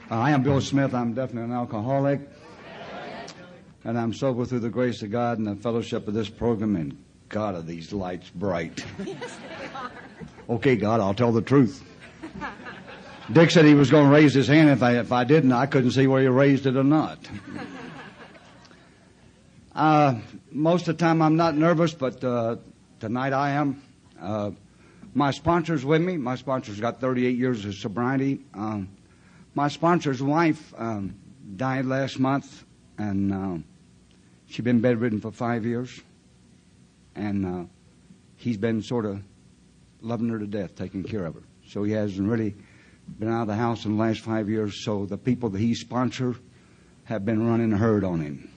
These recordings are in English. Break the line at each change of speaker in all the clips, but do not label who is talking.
I am Bill Smith. I'm definitely an alcoholic. And I'm sober through the grace of God and the fellowship of this program. And God, are these lights bright.
Yes, they are.
Okay, God, I'll tell the truth. Dick said he was going to raise his hand. If I didn't, I couldn't see whether he raised it or not. Most of the time I'm not nervous, but tonight I am. My sponsor's with me. My sponsor's got 38 years of sobriety. My sponsor's wife died last month, and she's been bedridden for 5 years. And he's been sort of loving her to death, taking care of her. So he hasn't really been out of the house in the last 5 years. So the people that he sponsors have been running herd on him.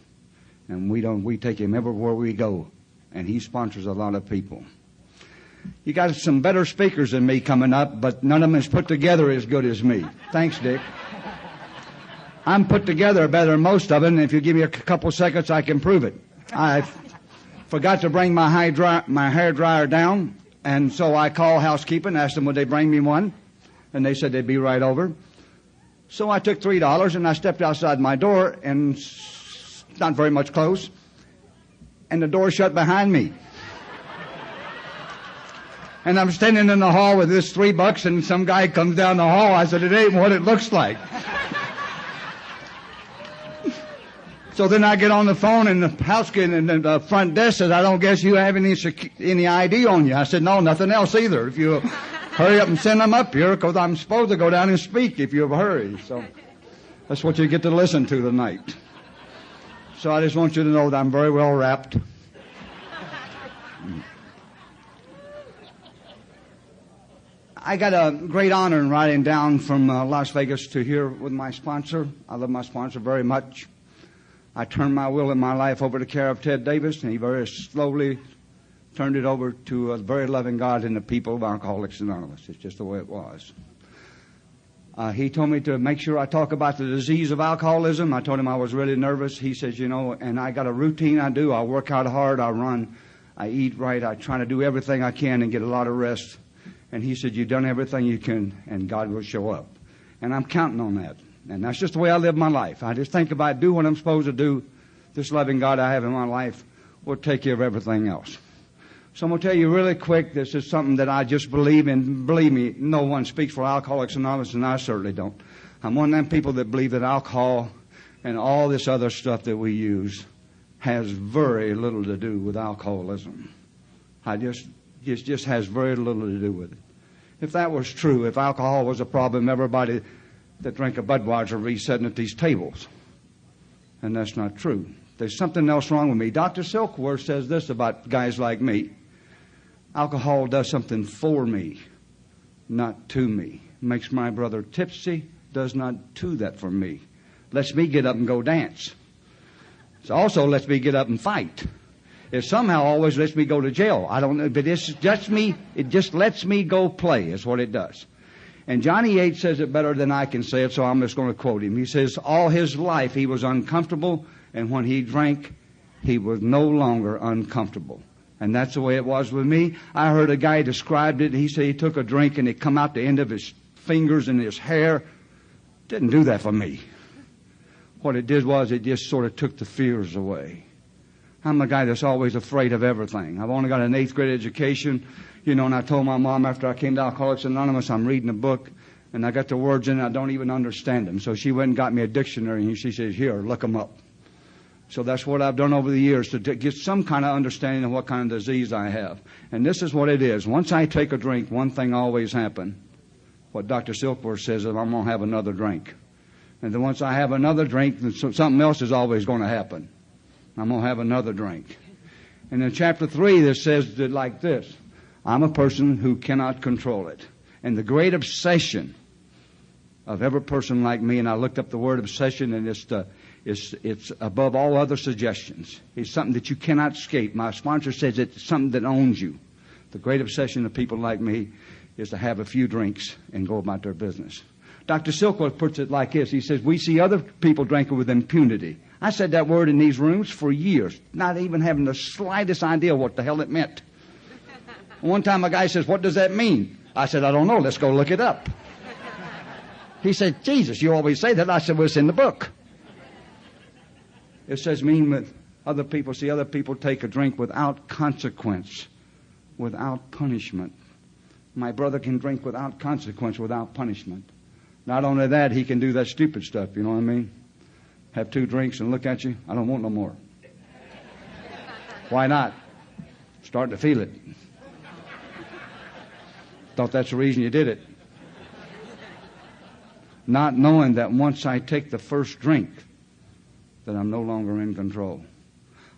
And we take him everywhere we go. And he sponsors a lot of people. You got some better speakers than me coming up, but none of them is put together as good as me. Thanks, Dick. I'm put together better than most of it, and if you give me a couple seconds, I can prove it. I forgot to bring my hair dryer down, and so I called housekeeping, asked them would they bring me one, and they said they'd be right over. So I took $3, and I stepped outside my door, and not very much close, and the door shut behind me. And I'm standing in the hall with this $3, and some guy comes down the hall. I said, it ain't what it looks like. So then I get on the phone, and the housekeeper and the front desk says, I don't guess you have any ID on you. I said, no, nothing else either. If you hurry up and send them up here, because I'm supposed to go down and speak if you hurry. So that's what you get to listen to tonight. So I just want you to know that I'm very well wrapped. I got a great honor in riding down from Las Vegas to here with my sponsor. I love my sponsor very much. I turned my will in my life over to the care of Ted Davis, and he very slowly turned it over to a very loving God and the people of Alcoholics Anonymous. It's just the way it was. He told me to make sure I talk about the disease of alcoholism. I told him I was really nervous. He says, and I got a routine I do. I work out hard. I run. I eat right. I try to do everything I can and get a lot of rest. And he said, you've done everything you can, and God will show up. And I'm counting on that. And that's just the way I live my life. I just think if I do what I'm supposed to do, this loving God I have in my life will take care of everything else. So I'm going to tell you really quick, this is something that I just believe in. Believe me, no one speaks for Alcoholics Anonymous, and I certainly don't. I'm one of them people that believe that alcohol and all this other stuff that we use has very little to do with alcoholism. It just has very little to do with it. If that was true, if alcohol was a problem, everybody that drank a Budweiser would be sitting at these tables. And that's not true. There's something else wrong with me. Dr. Silkworth says this about guys like me. Alcohol does something for me, not to me. Makes my brother tipsy, does not do that for me. Lets me get up and go dance. It also lets me get up and fight. It somehow always lets me go to jail. I don't know, but it's just me. It just lets me go play is what it does. And Johnny Yates says it better than I can say it, so I'm just going to quote him. He says, all his life he was uncomfortable, and when he drank, he was no longer uncomfortable. And that's the way it was with me. I heard a guy described it. He said he took a drink, and it come out the end of his fingers and his hair. Didn't do that for me. What it did was it just sort of took the fears away. I'm a guy that's always afraid of everything. I've only got an 8th grade education, and I told my mom after I came to Alcoholics Anonymous, I'm reading a book, and I got the words in it, I don't even understand them. So she went and got me a dictionary, and she says, here, look them up. So that's what I've done over the years, to get some kind of understanding of what kind of disease I have. And this is what it is. Once I take a drink, one thing always happens. What Dr. Silkworth says is I'm going to have another drink. And then once I have another drink, then something else is always going to happen. I'm going to have another drink. And in chapter 3, it says that like this. I'm a person who cannot control it. And the great obsession of every person like me, and I looked up the word obsession, and it's above all other suggestions. It's something that you cannot escape. My sponsor says it's something that owns you. The great obsession of people like me is to have a few drinks and go about their business. Dr. Silkworth puts it like this. He says, we see other people drinking with impunity. I said that word in these rooms for years, not even having the slightest idea what the hell it meant. One time a guy says, what does that mean? I said, I don't know. Let's go look it up. He said, Jesus, you always say that. I said, well, it's in the book. It says mean with other people. See, other people take a drink without consequence, without punishment. My brother can drink without consequence, without punishment. Not only that, he can do that stupid stuff, you know what I mean? Have 2 drinks and look at you. I don't want no more. Why not? Starting to feel it. Thought that's the reason you did it. Not knowing that once I take the first drink, that I'm no longer in control.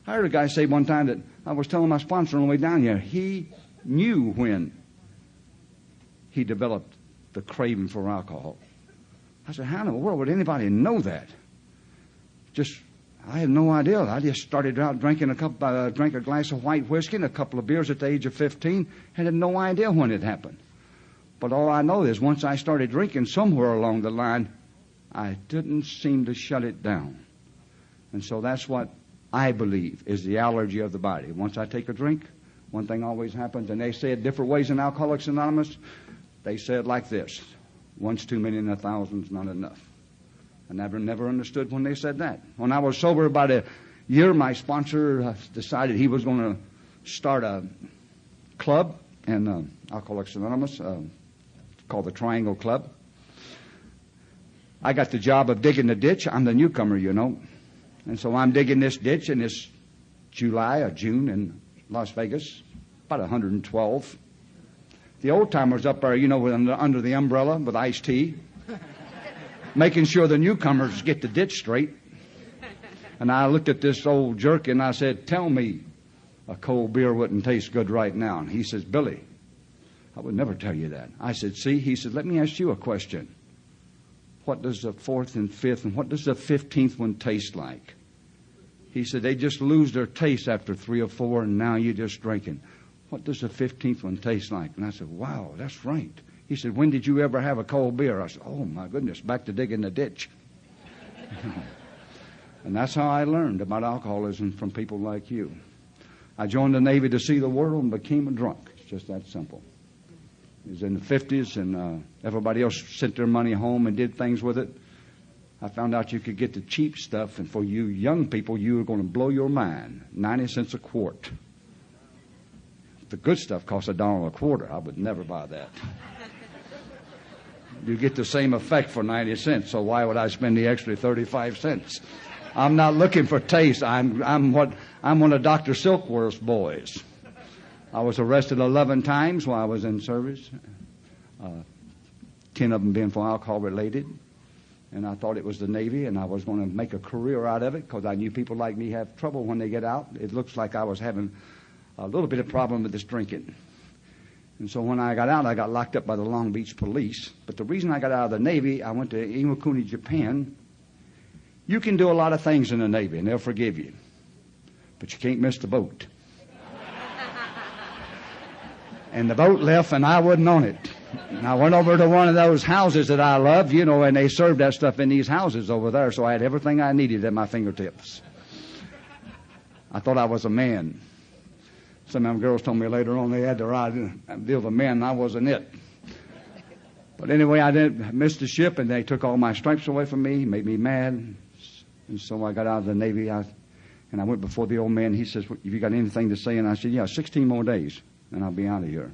I heard a guy say one time that I was telling my sponsor on the way down here, he knew when he developed the craving for alcohol. I said, how in the world would anybody know that? I had no idea. I just started out drinking drank a glass of white whiskey and a couple of beers at the age of 15 and had no idea when it happened. But all I know is once I started drinking somewhere along the line, I didn't seem to shut it down. And so that's what I believe is the allergy of the body. Once I take a drink, one thing always happens, and they say it different ways in Alcoholics Anonymous. They say it like this: once too many and 1,000's not enough. I never understood when they said that. When I was sober about a year, my sponsor decided he was going to start a club in Alcoholics Anonymous called the Triangle Club. I got the job of digging the ditch. I'm the newcomer, you know. And so I'm digging this ditch in this July or June in Las Vegas, about 112. The old-timers up there, you know, under the umbrella with iced tea, making sure the newcomers get the ditch straight. And I looked at this old jerk and I said, tell me a cold beer wouldn't taste good right now. And he says, Billy, I would never tell you that. I said, see, he said, let me ask you a question. What does the 4th and 5th and what does the 15th one taste like? He said, they just lose their taste after 3 or 4 and now you're just drinking. What does the 15th one taste like? And I said, wow, that's right. He said, when did you ever have a cold beer? I said, oh my goodness, back to digging the ditch. And that's how I learned about alcoholism from people like you. I joined the Navy to see the world and became a drunk. It's just that simple. It was in the 50s, and everybody else sent their money home and did things with it. I found out you could get the cheap stuff, and for you young people, you were going to blow your mind. 90 cents a quart. The good stuff costs $1 a quarter. I would never buy that. You get the same effect for 90 cents, so why would I spend the extra 35 cents? I'm not looking for taste. I'm one of Dr. Silkworth's boys. I was arrested 11 times while I was in service, 10 of them being for alcohol related. And I thought it was the Navy, and I was going to make a career out of it because I knew people like me have trouble when they get out. It looks like I was having a little bit of problem with this drinking. And so when I got out, I got locked up by the Long Beach police. But the reason I got out of the Navy, I went to Iwakuni, Japan. You can do a lot of things in the Navy, and they'll forgive you. But you can't miss the boat. And the boat left, and I wasn't on it. And I went over to one of those houses that I love, you know, and they served that stuff in these houses over there, so I had everything I needed at my fingertips. I thought I was a man. Some of them girls told me later on they had to ride and deal with a man, and I wasn't it. But anyway, I missed the ship, and they took all my stripes away from me, made me mad. And so I got out of the Navy, and I went before the old man. He says, have you got anything to say? And I said, yeah, 16 more days, and I'll be out of here.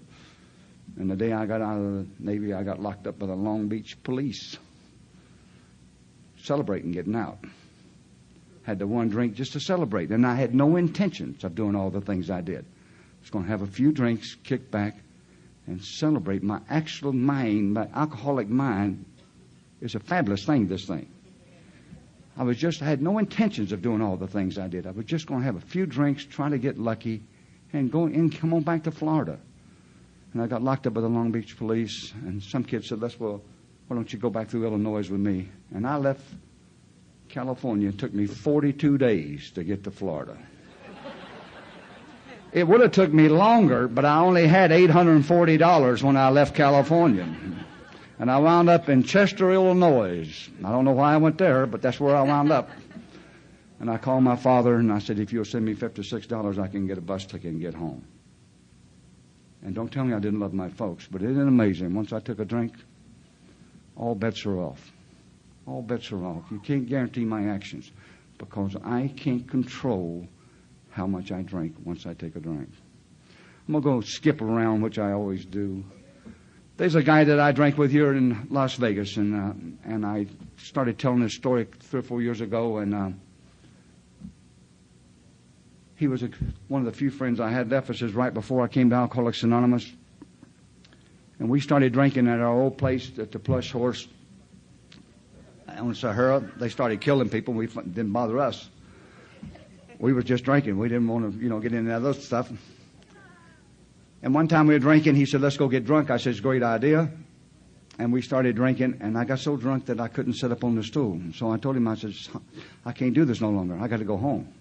And the day I got out of the Navy, I got locked up by the Long Beach police, celebrating getting out. Had the one drink just to celebrate, and I had no intentions of doing all the things I did. I was going to have a few drinks, kick back, and celebrate. My actual mind, my alcoholic mind, is a fabulous thing, this thing. I had no intentions of doing all the things I did. I was just going to have a few drinks, try to get lucky, and come on back to Florida. And I got locked up by the Long Beach police, and some kid said, why don't you go back through Illinois with me? And I left California. It took me 42 days to get to Florida. It would have took me longer, but I only had $840 when I left California. And I wound up in Chester, Illinois. I don't know why I went there, but that's where I wound up. And I called my father, and I said, if you'll send me $56, I can get a bus ticket and get home. And don't tell me I didn't love my folks, but isn't it amazing? Once I took a drink, all bets are off. All bets are off. You can't guarantee my actions because I can't control how much I drink once I take a drink. I'm going to go skip around, which I always do. There's a guy that I drank with here in Las Vegas, and I started telling this story 3 or 4 years ago, and he was one of the few friends I had left. This is right before I came to Alcoholics Anonymous. And we started drinking at our old place at the Plush Horse on Sahara. They started killing people. We didn't bother us. We were just drinking. We didn't want to, get into that other stuff. And one time we were drinking. He said, let's go get drunk. I said, it's a great idea. And we started drinking. And I got so drunk that I couldn't sit up on the stool. So I told him, I said, I can't do this no longer. I got to go home.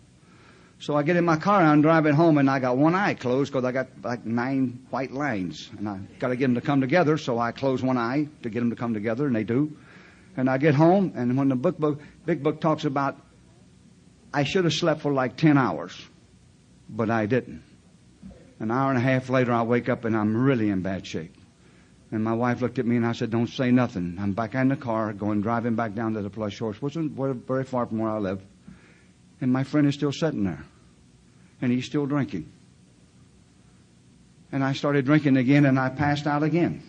So I get in my car and I'm driving home, and I got one eye closed because I got like 9 white lines. And I got to get them to come together, so I close one eye to get them to come together, and they do. And I get home, and when the big book talks about I should have slept for like 10 hours, but I didn't. An hour and a half later, I wake up, and I'm really in bad shape. And my wife looked at me, and I said, don't say nothing. I'm back in the car, driving back down to the Plush Horse. Wasn't very far from where I live. And my friend is still sitting there. And he's still drinking. And I started drinking again, and I passed out again.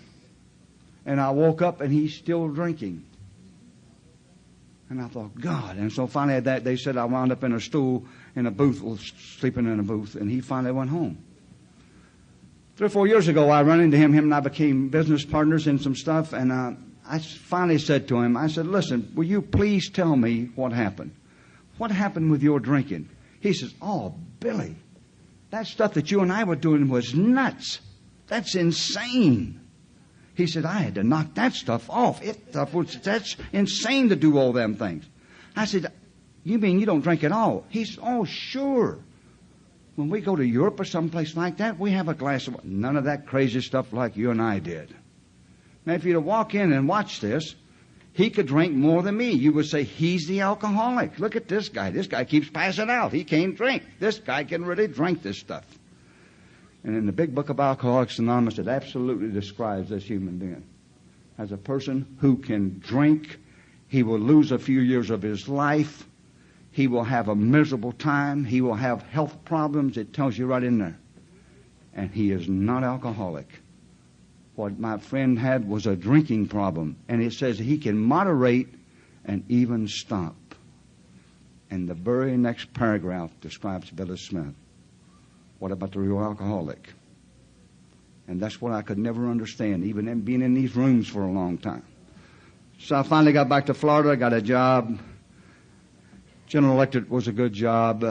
And I woke up, and he's still drinking. And I thought, God. And so finally they said I wound up in a stool in a booth, sleeping in a booth, and he finally went home. 3 or 4 years ago, I run into him. Him and I became business partners in some stuff, and I finally said to him, I said, listen, will you please tell me what happened? What happened with your drinking? He says, oh, Billy, that stuff that you and I were doing was nuts. That's insane. He said, I had to knock that stuff off. That's insane to do all them things. I said, you mean you don't drink at all? He said, oh, sure. When we go to Europe or someplace like that, we have a glass of none of that crazy stuff like you and I did. Now, if you to walk in and watch this, he could drink more than me. You would say, he's the alcoholic. Look at this guy. This guy keeps passing out. He can't drink. This guy can really drink this stuff. And in the big book of Alcoholics Anonymous, it absolutely describes this human being as a person who can drink. He will lose a few years of his life. He will have a miserable time. He will have health problems. It tells you right in there. And he is not alcoholic. What my friend had was a drinking problem. And it says he can moderate and even stop. And the very next paragraph describes Billy Smith. What about the real alcoholic? And that's what I could never understand, even in being in these rooms for a long time. So I finally got back to Florida, got a job. General Electric was a good job.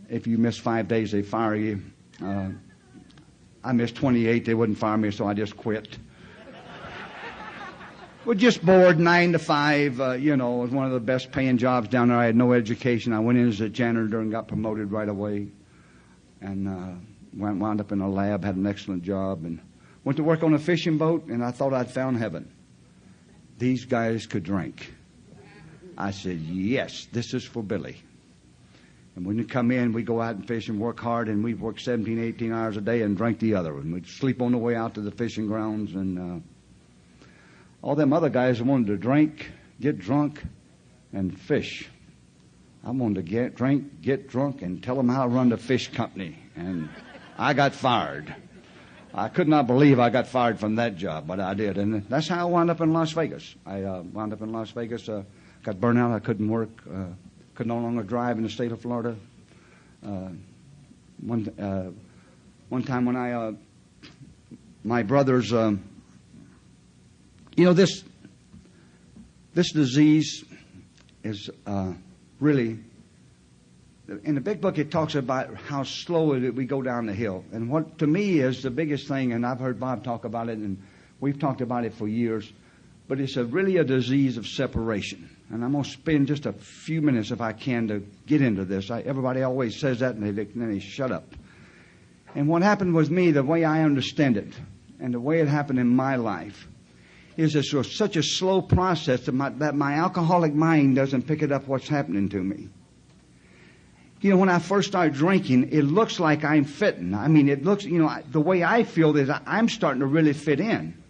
If you miss 5 days, they fire you. I missed 28. They wouldn't fire me, so I just quit. We're just bored, 9 to 5. It was one of the best paying jobs down there. I had no education. I went in as a janitor and got promoted right away. And wound up in a lab, had an excellent job, and went to work on a fishing boat, and I thought I'd found heaven. These guys could drink. I said, yes, this is for Billy. And when we come in, we go out and fish and work hard, and we'd work 17, 18 hours a day and drink the other. And we'd sleep on the way out to the fishing grounds. And all them other guys wanted to drink, get drunk, and fish. I wanted to get drunk, and tell them how to run the fish company. And I got fired. I could not believe I got fired from that job, but I did. And that's how I wound up in Las Vegas. I wound up in Las Vegas, got burned out. I couldn't work. Could no longer drive in the state of Florida. One time when my brothers, this disease is really, in the big book it talks about how slowly we go down the hill. And what to me is the biggest thing, and I've heard Bob talk about it, and we've talked about it for years, but it's really a disease of separation. And I'm going to spend just a few minutes, if I can, to get into this. Everybody always says that, and then they shut up. And what happened with me, the way I understand it, and the way it happened in my life, is it's such a slow process that my alcoholic mind doesn't pick it up what's happening to me. When I first start drinking, it looks like I'm fitting. I mean, it looks, the way I feel is I'm starting to really fit in.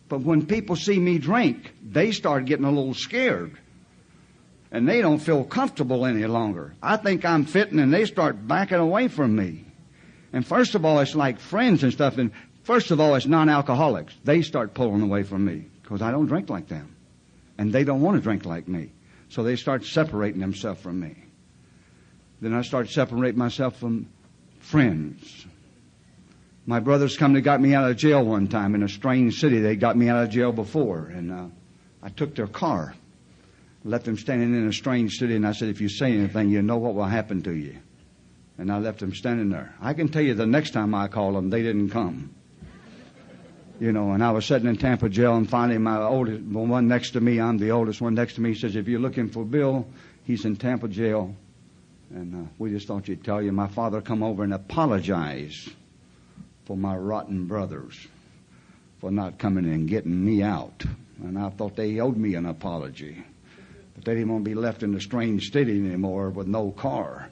But when people see me drink, they start getting a little scared. And they don't feel comfortable any longer. I think I'm fitting, and they start backing away from me. And first of all, it's like friends and stuff. And first of all, it's non-alcoholics. They start pulling away from me because I don't drink like them. And they don't want to drink like me. So they start separating themselves from me. Then I start separating myself from friends. My brothers come and got me out of jail one time in a strange city. They got me out of jail before. And I took their car, left them standing in a strange city. And I said, if you say anything, you know what will happen to you. And I left them standing there. I can tell you the next time I called them, they didn't come. You know, and I was sitting in Tampa jail, and finally my oldest, the one next to me, I'm the oldest one next to me, says, if you're looking for Bill, he's in Tampa jail. And we just thought you'd tell you. My father come over and apologize for my rotten brothers for not coming and getting me out. And I thought they owed me an apology. But they didn't want to be left in a strange city anymore with no car.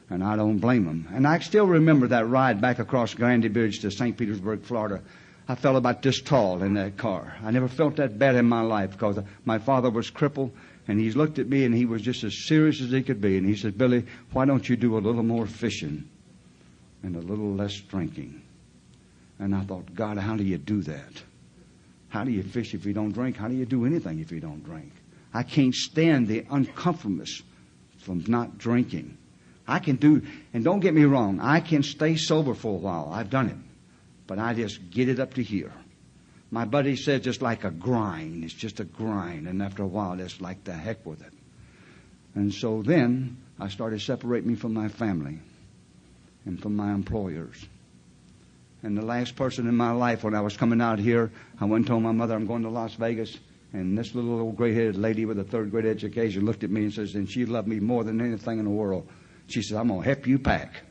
And I don't blame them. And I still remember that ride back across Grandy Bridge to St. Petersburg, Florida. I felt about this tall in that car. I never felt that bad in my life because my father was crippled, and he looked at me, and he was just as serious as he could be. And he said, Billy, why don't you do a little more fishing and a little less drinking? And I thought, God, how do you do that? How do you fish if you don't drink? How do you do anything if you don't drink? I can't stand the uncomfortableness from not drinking. I can do, and don't get me wrong, I can stay sober for a while. I've done it. But I just get it up to here. My buddy said just like a grind. It's just a grind. And after a while, it's like the heck with it. And so then I started separating me from my family and from my employers. And the last person in my life, when I was coming out here, I went and told my mother, I'm going to Las Vegas. And this little old gray-headed lady with a third-grade education looked at me and says, and she loved me more than anything in the world. She says, I'm going to help you pack.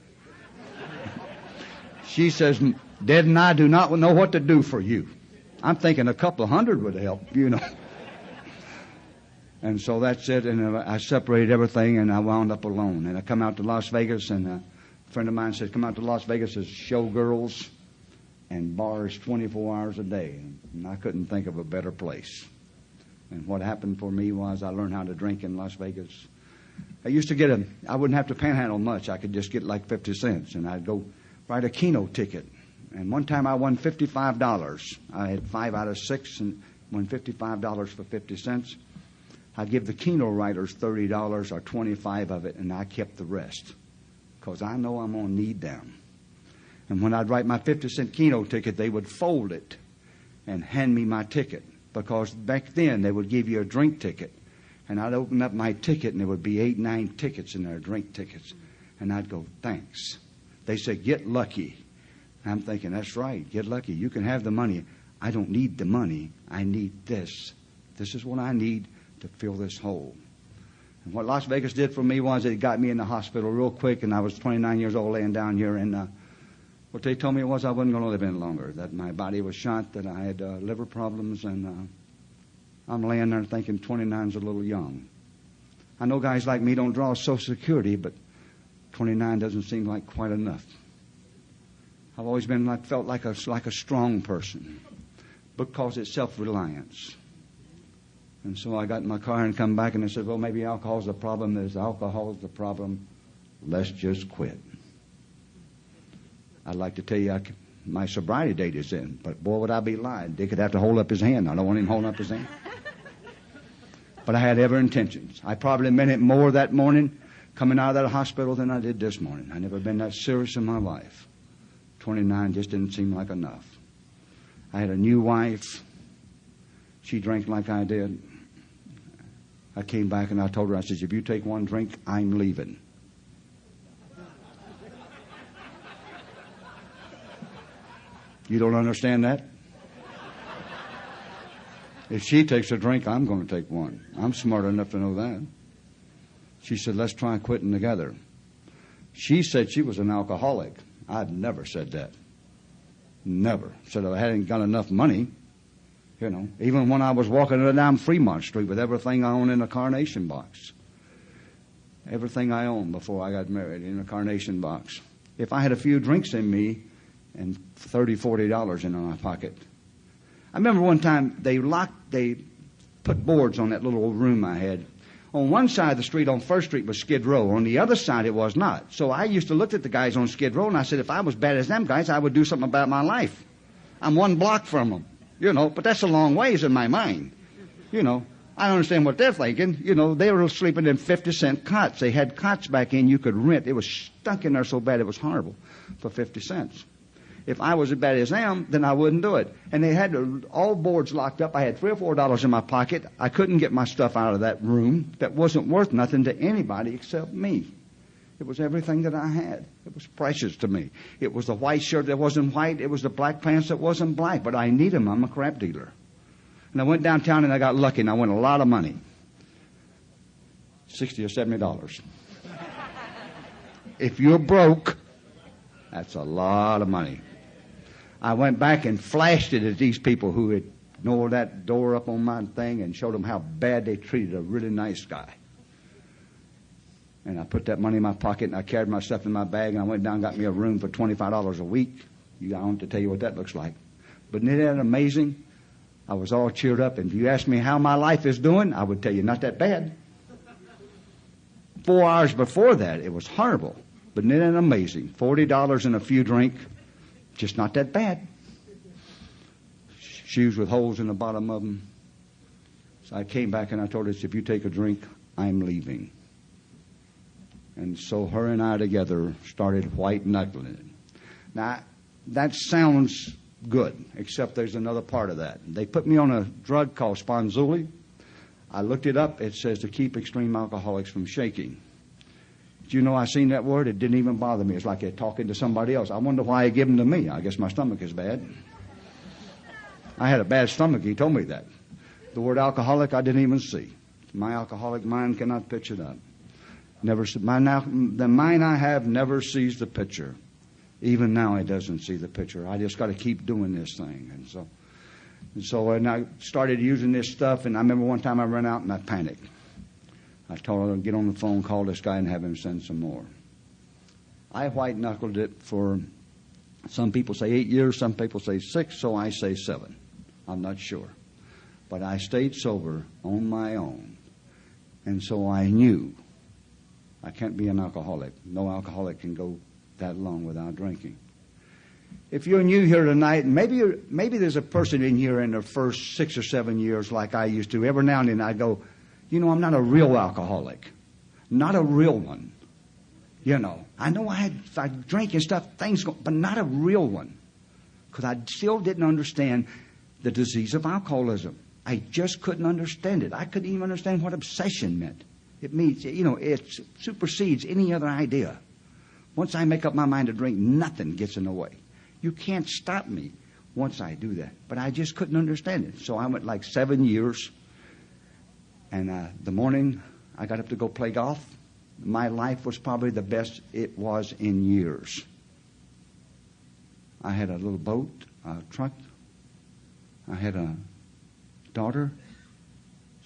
She says, Dad and I do not know what to do for you. I'm thinking a couple of hundred would help, you know. And so that's it. And I separated everything, and I wound up alone. And I come out to Las Vegas, and a friend of mine said, come out to Las Vegas as showgirls and bars 24 hours a day. And I couldn't think of a better place. And what happened for me was I learned how to drink in Las Vegas. I used to get I wouldn't have to panhandle much. I could just get like 50 cents, and I'd go write a Keno ticket. And one time I won $55. I had 5 out of 6 and won $55 for 50 cents. I'd give the Keno writers $30 or 25 of it, and I kept the rest because I know I'm going to need them. And when I'd write my 50-cent Keno ticket, they would fold it and hand me my ticket because back then they would give you a drink ticket. And I'd open up my ticket, and there would be 8, 9 tickets in there, drink tickets. And I'd go, thanks. They said, get lucky. I'm thinking, that's right, get lucky. You can have the money. I don't need the money. I need this. This is what I need to fill this hole. And what Las Vegas did for me was it got me in the hospital real quick, and I was 29 years old laying down here. And what they told me was I wasn't going to live any longer, that my body was shot, that I had liver problems, and I'm laying there thinking 29's a little young. I know guys like me don't draw Social Security, but 29 doesn't seem like quite enough. I've always been felt like a strong person because it's self-reliance. And so I got in my car and come back, and I said, well, maybe alcohol's the problem. There's alcohol's the problem. Let's just quit. I'd like to tell you my sobriety date is in, but boy, would I be lying. Dick would have to hold up his hand. I don't want him holding up his hand. But I had every intentions. I probably meant it more that morning coming out of that hospital than I did this morning. I've never been that serious in my life. 29 just didn't seem like enough. I had a new wife. She drank like I did. I came back and I told her, I said, if you take one drink, I'm leaving. You don't understand that? If she takes a drink, I'm going to take one. I'm smart enough to know that. She said, let's try quitting together. She said she was an alcoholic. I've never said that. Never. Said I hadn't got enough money. You know, even when I was walking down Fremont Street with everything I own in a carnation box. Everything I owned before I got married in a carnation box. If I had a few drinks in me and $30, $40 in my pocket, I remember one time they put boards on that little old room I had. On one side of the street, on First Street, was Skid Row. On the other side, it was not. So I used to look at the guys on Skid Row, and I said, if I was bad as them guys, I would do something about my life. I'm one block from them, but that's a long ways in my mind. I don't understand what they're thinking. They were sleeping in 50-cent cots. They had cots back in you could rent. It was stunk in there so bad it was horrible for 50 cents. If I was as bad as them, then I wouldn't do it. And they had all boards locked up. I had $3 or $4 in my pocket. I couldn't get my stuff out of that room. That wasn't worth nothing to anybody except me. It was everything that I had. It was precious to me. It was the white shirt that wasn't white. It was the black pants that wasn't black. But I need them. I'm a crap dealer. And I went downtown and I got lucky and I won a lot of money. $60 or $70. If you're broke, that's a lot of money. I went back and flashed it at these people who had ignored that door up on my thing and showed them how bad they treated a really nice guy. And I put that money in my pocket and I carried my stuff in my bag and I went down and got me a room for $25 a week. I don't have to tell you what that looks like. But isn't that amazing? I was all cheered up. And if you asked me how my life is doing, I would tell you not that bad. 4 hours before that, it was horrible. But isn't that amazing? $40 and a few drink. Just not that bad. Shoes with holes in the bottom of them. So I came back and I told her, if you take a drink, I'm leaving. And so her and I together started white knuckling it. Now, that sounds good, except there's another part of that. They put me on a drug called Sponzuli. I looked it up. It says to keep extreme alcoholics from shaking. Do you know I seen that word? It didn't even bother me. It's like they're talking to somebody else. I wonder why he gave them to me. I guess my stomach is bad. I had a bad stomach. He told me that. The word alcoholic I didn't even see. My alcoholic mind cannot pitch it up. The mind I have never sees the picture. Even now it doesn't see the picture. I just got to keep doing this thing. And so I started using this stuff, and I remember one time I ran out and I panicked. I told her to get on the phone, call this guy, and have him send some more. I white-knuckled it for, some people say 8 years, some people say 6, so I say 7. I'm not sure. But I stayed sober on my own. And so I knew I can't be an alcoholic. No alcoholic can go that long without drinking. If you're new here tonight, maybe there's a person in here in their first 6 or 7 years like I used to. Every now and then I go, I'm not a real alcoholic. Not a real one. I know if I drink and stuff, things go, but not a real one. Because I still didn't understand the disease of alcoholism. I just couldn't understand it. I couldn't even understand what obsession meant. It means, it supersedes any other idea. Once I make up my mind to drink, nothing gets in the way. You can't stop me once I do that. But I just couldn't understand it. So I went like 7 years. And the morning I got up to go play golf, my life was probably the best it was in years. I had a little boat, a truck. I had a daughter,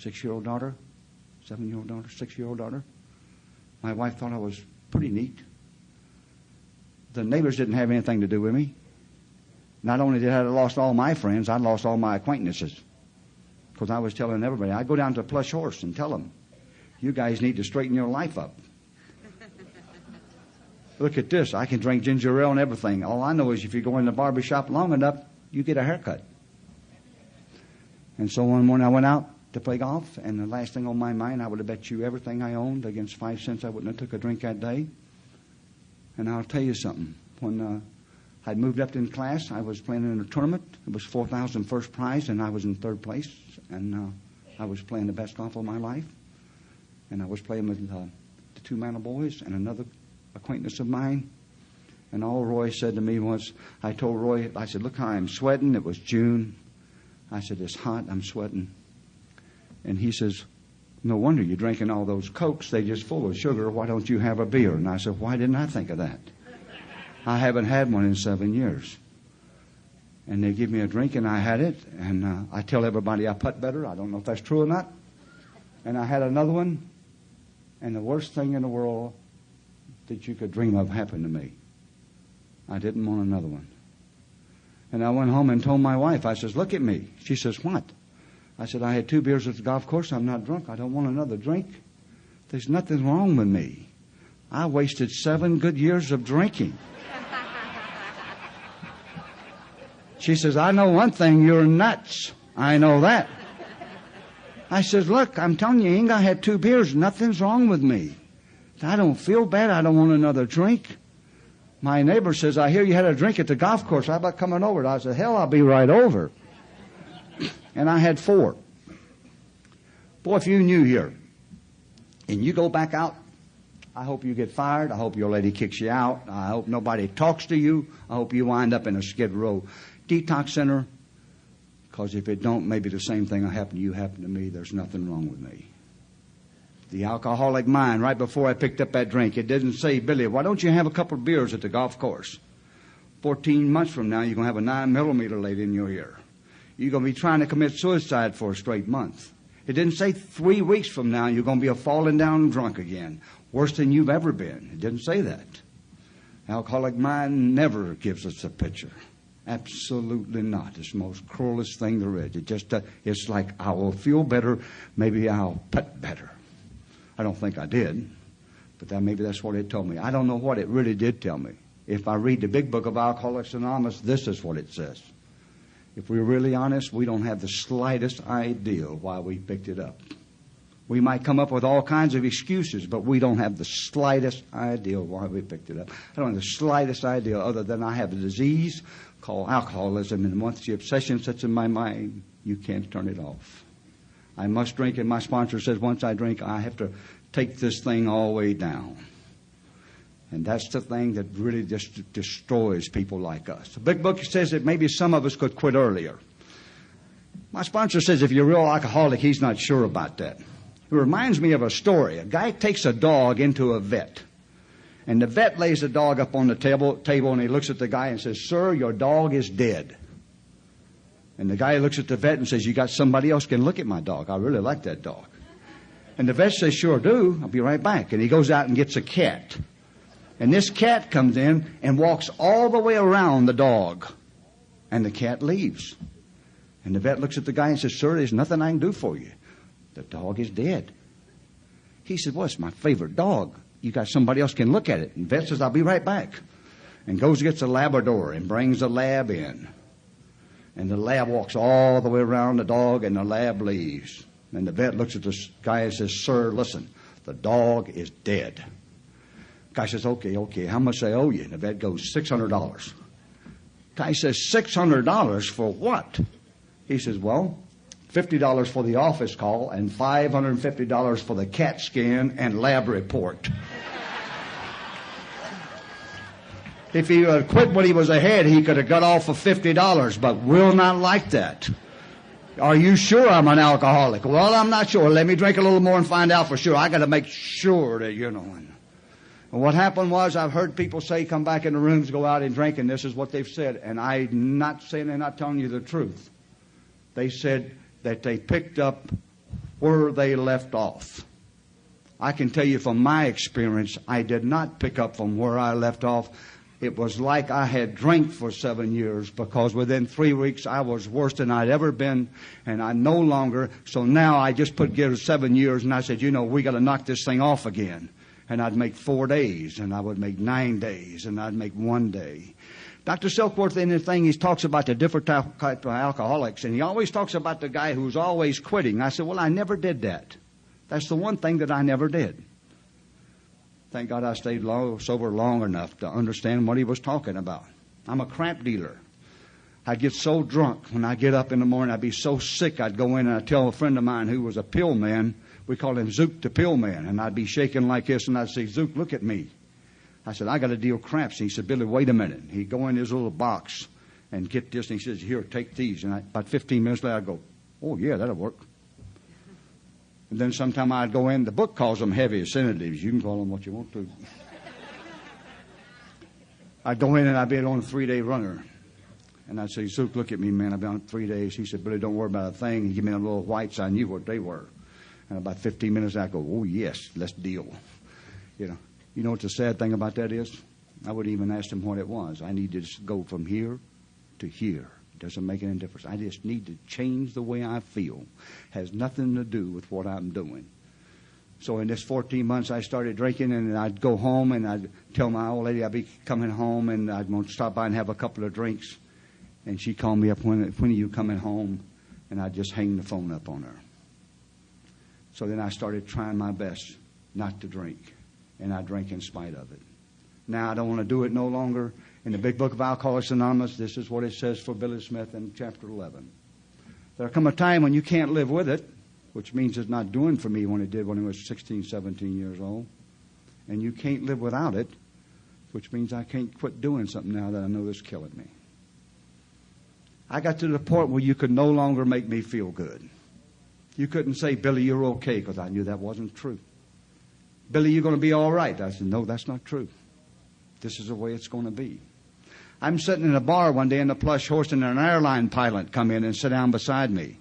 6-year-old daughter, 7-year-old daughter, 6-year-old daughter. My wife thought I was pretty neat. The neighbors didn't have anything to do with me. Not only did I lost all my friends, I lost all my acquaintances. Because I was telling everybody, I'd go down to Plush Horse and tell them, you guys need to straighten your life up. Look at this. I can drink ginger ale and everything. All I know is if you go in the barber shop long enough, you get a haircut. And so one morning I went out to play golf, and the last thing on my mind, I would have bet you everything I owned against 5 cents I wouldn't have took a drink that day. And I'll tell you something. When I'd moved up in class, I was playing in a tournament. It was 4,000 first prize, and I was in 3rd place. And I was playing the best golf of my life. And I was playing with the 2 Mantle boys and another acquaintance of mine. And all Roy said to me was, I told Roy, I said, look how I'm sweating. It was June. I said, it's hot. I'm sweating. And he says, no wonder you're drinking all those Cokes. They're just full of sugar. Why don't you have a beer? And I said, why didn't I think of that? I haven't had one in 7 years. And they give me a drink, and I had it. And I tell everybody I putt better. I don't know if that's true or not. And I had another one. And the worst thing in the world that you could dream of happened to me. I didn't want another one. And I went home and told my wife, I says, look at me. She says, what? I said, I had 2 beers at the golf course. I'm not drunk. I don't want another drink. There's nothing wrong with me. I wasted 7 good years of drinking. She says, I know one thing, you're nuts. I know that. I says, look, I'm telling you, Inga, I had 2 beers. Nothing's wrong with me. I don't feel bad. I don't want another drink. My neighbor says, I hear you had a drink at the golf course. How about coming over? I said, hell, I'll be right over. And I had 4. Boy, if you knew here, and you go back out, I hope you get fired. I hope your lady kicks you out. I hope nobody talks to you. I hope you wind up in a Skid Row detox center. Because if it don't, maybe the same thing will happen to you happened to me. There's nothing wrong with me. The alcoholic mind, right before I picked up that drink, it didn't say, Billy, why don't you have a couple of beers at the golf course? 14 months from now, you're going to have a 9mm laid in your ear. You're going to be trying to commit suicide for a straight month. It didn't say 3 weeks from now, you're going to be a falling down drunk again. Worse than you've ever been. It didn't say that. Alcoholic mind never gives us a picture. Absolutely not. It's the most cruelest thing there is. It just, it's like, I will feel better, maybe I'll pet better. I don't think I did, but maybe that's what it told me. I don't know what it really did tell me. If I read the big book of Alcoholics Anonymous, this is what it says. If we're really honest, we don't have the slightest idea why we picked it up. We might come up with all kinds of excuses, but we don't have the slightest idea why we picked it up. I don't have the slightest idea other than I have a disease called alcoholism, and once the obsession sets in my mind, you can't turn it off. I must drink, and my sponsor says once I drink, I have to take this thing all the way down. And that's the thing that really just destroys people like us. The big book says that maybe some of us could quit earlier. My sponsor says if you're a real alcoholic, he's not sure about that. It reminds me of a story. A guy takes a dog into a vet. And the vet lays the dog up on the table and he looks at the guy and says, sir, your dog is dead. And the guy looks at the vet and says, you got somebody else can look at my dog. I really like that dog. And the vet says, sure do. I'll be right back. And he goes out and gets a cat. And this cat comes in and walks all the way around the dog. And the cat leaves. And the vet looks at the guy and says, sir, there's nothing I can do for you. The dog is dead. He said, well, it's my favorite dog. You got somebody else can look at it. And the vet says, I'll be right back. And goes and gets a Labrador and brings the lab in. And the lab walks all the way around the dog and the lab leaves. And the vet looks at this guy and says, sir, listen, the dog is dead. Guy says, okay, how much I owe you? And the vet goes, $600. Guy says, $600 for what? He says, well, $50 for the office call and $550 for the CAT scan and lab report. If he had quit when he was ahead, he could have got off for $50, but we're not like that. Are you sure I'm an alcoholic? Well, I'm not sure. Let me drink a little more and find out for sure. I got to make sure that, you know. And what happened was I've heard people say, come back in the rooms, go out and drink, and this is what they've said. And I'm not saying they're not telling you the truth. They said that they picked up where they left off. I can tell you from my experience, I did not pick up from where I left off. It was like I had drank for 7 years, because within 3 weeks I was worse than I'd ever been, and I no longer. So now I just give 7 years, and I said, you know, we got to knock this thing off again. And I'd make 4 days, and I would make 9 days, and I'd make 1 day. Dr. Silkworth, in his thing, he talks about the different type of alcoholics, and he always talks about the guy who's always quitting. I said, well, I never did that. That's the one thing that I never did. Thank God I stayed sober long enough to understand what he was talking about. I'm a cramp dealer. I'd get so drunk when I get up in the morning, I'd be so sick, I'd go in and I'd tell a friend of mine who was a pill man, we called him Zook the pill man, and I'd be shaking like this, and I'd say, Zook, look at me. I said, I got to deal cramps. And he said, Billy, wait a minute. He'd go in his little box and get this, and he says, here, take these. And about 15 minutes later, I'd go, oh, yeah, that'll work. And then sometime I'd go in, the book calls them heavy sedatives. You can call them what you want to. I'd go in and I'd be on a 3-day runner. And I'd say, Zook, look at me, man. I've been on 3 days. He said, Billy, don't worry about a thing. He gave me them little whites. I knew what they were. And about 15 minutes, I'd go, oh, yes, let's deal. You know what the sad thing about that is? I wouldn't even ask him what it was. I needed to go from here to here. It doesn't make any difference. I just need to change the way I feel. Has nothing to do with what I'm doing. So in this 14 months, I started drinking, and I'd go home, and I'd tell my old lady I'd be coming home, and I'd want to stop by and have a couple of drinks. And she'd call me up, when are you coming home? And I'd just hang the phone up on her. So then I started trying my best not to drink, and I drank in spite of it. Now I don't want to do it no longer. In the big book of Alcoholics Anonymous, this is what it says for Billy Smith in chapter 11. There'll come a time when you can't live with it, which means it's not doing for me when it did when I was 16, 17 years old. And you can't live without it, which means I can't quit doing something now that I know is killing me. I got to the point where you could no longer make me feel good. You couldn't say, Billy, you're okay, because I knew that wasn't true. Billy, you're going to be all right. I said, no, that's not true. This is the way it's going to be. I'm sitting in a bar one day in the plush horse, and an airline pilot come in and sit down beside me.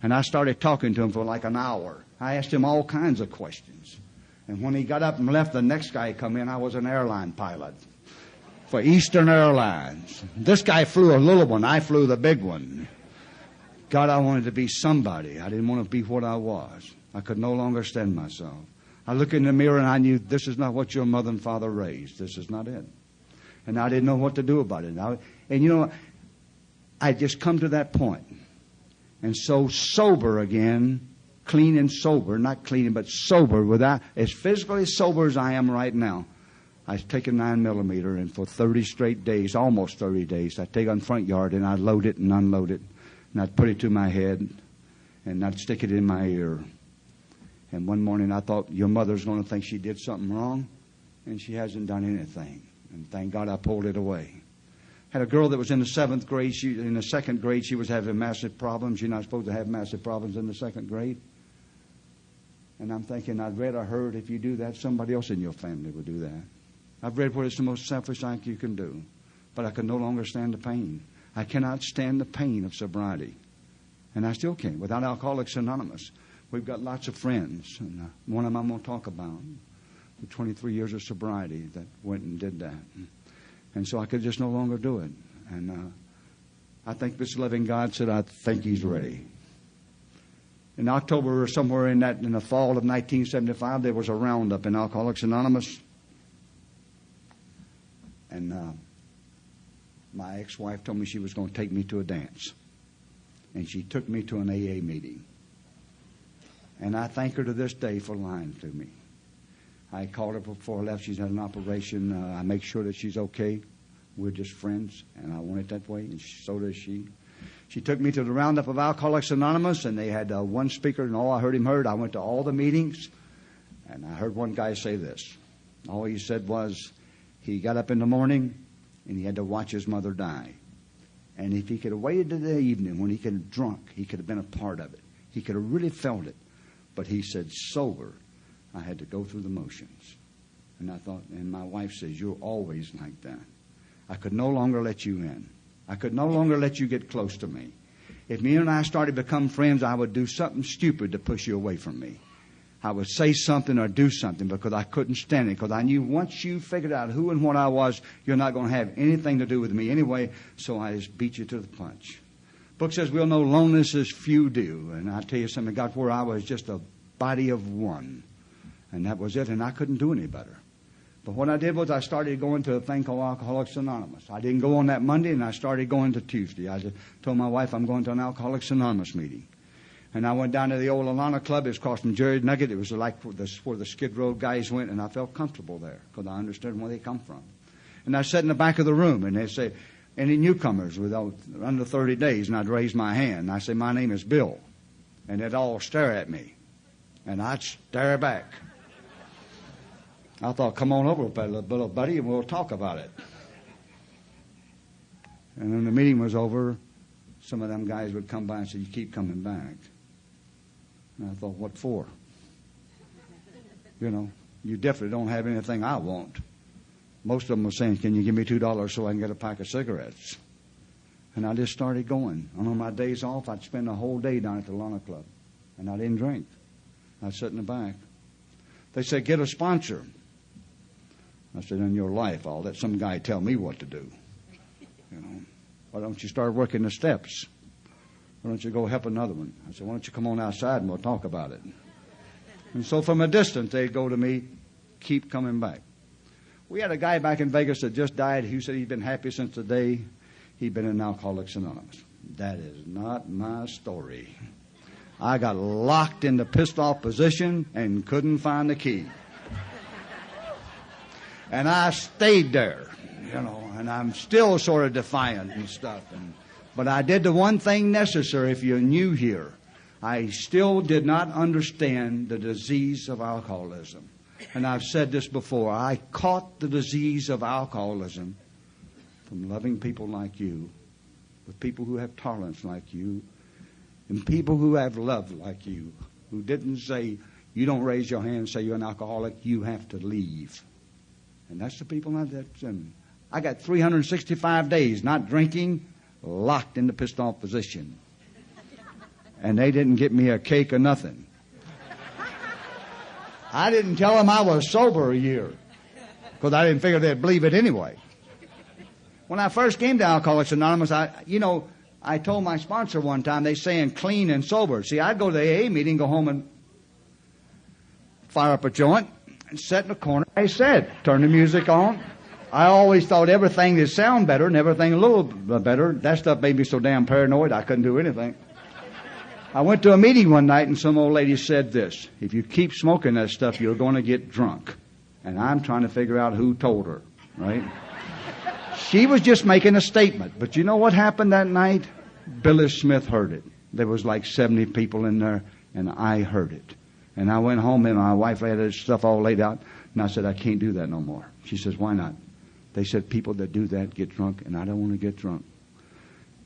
And I started talking to him for like an hour. I asked him all kinds of questions. And when he got up and left, the next guy come in. I was an airline pilot for Eastern Airlines. This guy flew a little one. I flew the big one. God, I wanted to be somebody. I didn't want to be what I was. I could no longer stand myself. I looked in the mirror, and I knew this is not what your mother and father raised. This is not it. And I didn't know what to do about it. And you know, I just come to that point. And so sober again, clean and sober, not clean but sober, without as physically sober as I am right now. I take a 9mm, and for 30 straight days, almost 30 days, I'd take it on the front yard and I'd load it and unload it, and I'd put it to my head and I'd stick it in my ear. And one morning I thought, your mother's going to think she did something wrong, and she hasn't done anything. And thank God I pulled it away. Had a girl that was in the 7th grade. In the 2nd grade, she was having massive problems. You're not supposed to have massive problems in the 2nd grade. And I'm thinking, I'd read or heard, if you do that, somebody else in your family would do that. I've read what is the most selfish act you can do. But I can no longer stand the pain. I cannot stand the pain of sobriety. And I still can't. Without Alcoholics Anonymous, we've got lots of friends. And one of them I'm going to talk about. The 23 years of sobriety that went and did that. And so I could just no longer do it. And I think this loving God said, I think he's ready. In October or somewhere in the fall of 1975, there was a roundup in Alcoholics Anonymous. And my ex-wife told me she was going to take me to a dance. And she took me to an AA meeting. And I thank her to this day for lying to me. I called her before I left. She's had an operation. I make sure that she's okay. We're just friends, and I want it that way, and so does she. She took me to the roundup of Alcoholics Anonymous, and they had one speaker, and all I heard him heard. I went to all the meetings, and I heard one guy say this. All he said was he got up in the morning, and he had to watch his mother die. And if he could have waited to the evening when he could have drunk, he could have been a part of it. He could have really felt it. But he said, sober, I had to go through the motions. And I thought, and my wife says, you're always like that. I could no longer let you in. I could no longer let you get close to me. If me and I started to become friends, I would do something stupid to push you away from me. I would say something or do something because I couldn't stand it. Because I knew once you figured out who and what I was, you're not going to have anything to do with me anyway. So I just beat you to the punch. Book says we'll know loneliness as few do. And I tell you something, got where I was just a body of one. And that was it, and I couldn't do any better. But what I did was I started going to a thing called Alcoholics Anonymous. I didn't go on that Monday, and I started going to Tuesday. I just told my wife I'm going to an Alcoholics Anonymous meeting. And I went down to the old Alana Club. It was across from Jerry Nugget. It was like where the Skid Row guys went, and I felt comfortable there because I understood where they come from. And I sat in the back of the room, and they say, any newcomers without under 30 days? And I'd raise my hand. And I say, my name is Bill. And they'd all stare at me. And I'd stare back. I thought, come on over, little buddy, and we'll talk about it. And when the meeting was over, some of them guys would come by and say, you keep coming back. And I thought, what for? You know, you definitely don't have anything I want. Most of them were saying, can you give me $2 so I can get a pack of cigarettes? And I just started going. And on my days off, I'd spend a whole day down at the Lana Club. And I didn't drink. I'd sit in the back. They said, get a sponsor. I said, in your life, I'll let some guy tell me what to do. You know. Why don't you start working the steps? Why don't you go help another one? I said, why don't you come on outside and we'll talk about it? And so from a distance, they'd go to me, keep coming back. We had a guy back in Vegas that just died. He said he'd been happy since the day he'd been in Alcoholics Anonymous. That is not my story. I got locked in the pissed off position and couldn't find the key. And I stayed there, and I'm still sort of defiant and stuff. But I did the one thing necessary if you're new here. I still did not understand the disease of alcoholism. And I've said this before. I caught the disease of alcoholism from loving people like you, with people who have tolerance like you, and people who have love like you, who didn't say, you don't raise your hand and say you're an alcoholic, you have to leave. And that's the people that's in. I got 365 days not drinking, locked in the pissed off position. And they didn't get me a cake or nothing. I didn't tell them I was sober a year, because I didn't figure they'd believe it anyway. When I first came to Alcoholics Anonymous, I told my sponsor one time, they saying clean and sober. See, I'd go to the AA meeting, go home and fire up a joint and sit in the corner. I said, turn the music on. I always thought everything that sound better and everything a little better. That stuff made me so damn paranoid I couldn't do anything. I went to a meeting one night and some old lady said this, if you keep smoking that stuff, you're going to get drunk. And I'm trying to figure out who told her, right? She was just making a statement. But you know what happened that night? Billy Smith heard it. There was like 70 people in there, and I heard it. And I went home, and my wife had this stuff all laid out, and I said, I can't do that no more. She says, why not? They said people that do that get drunk, and I don't want to get drunk.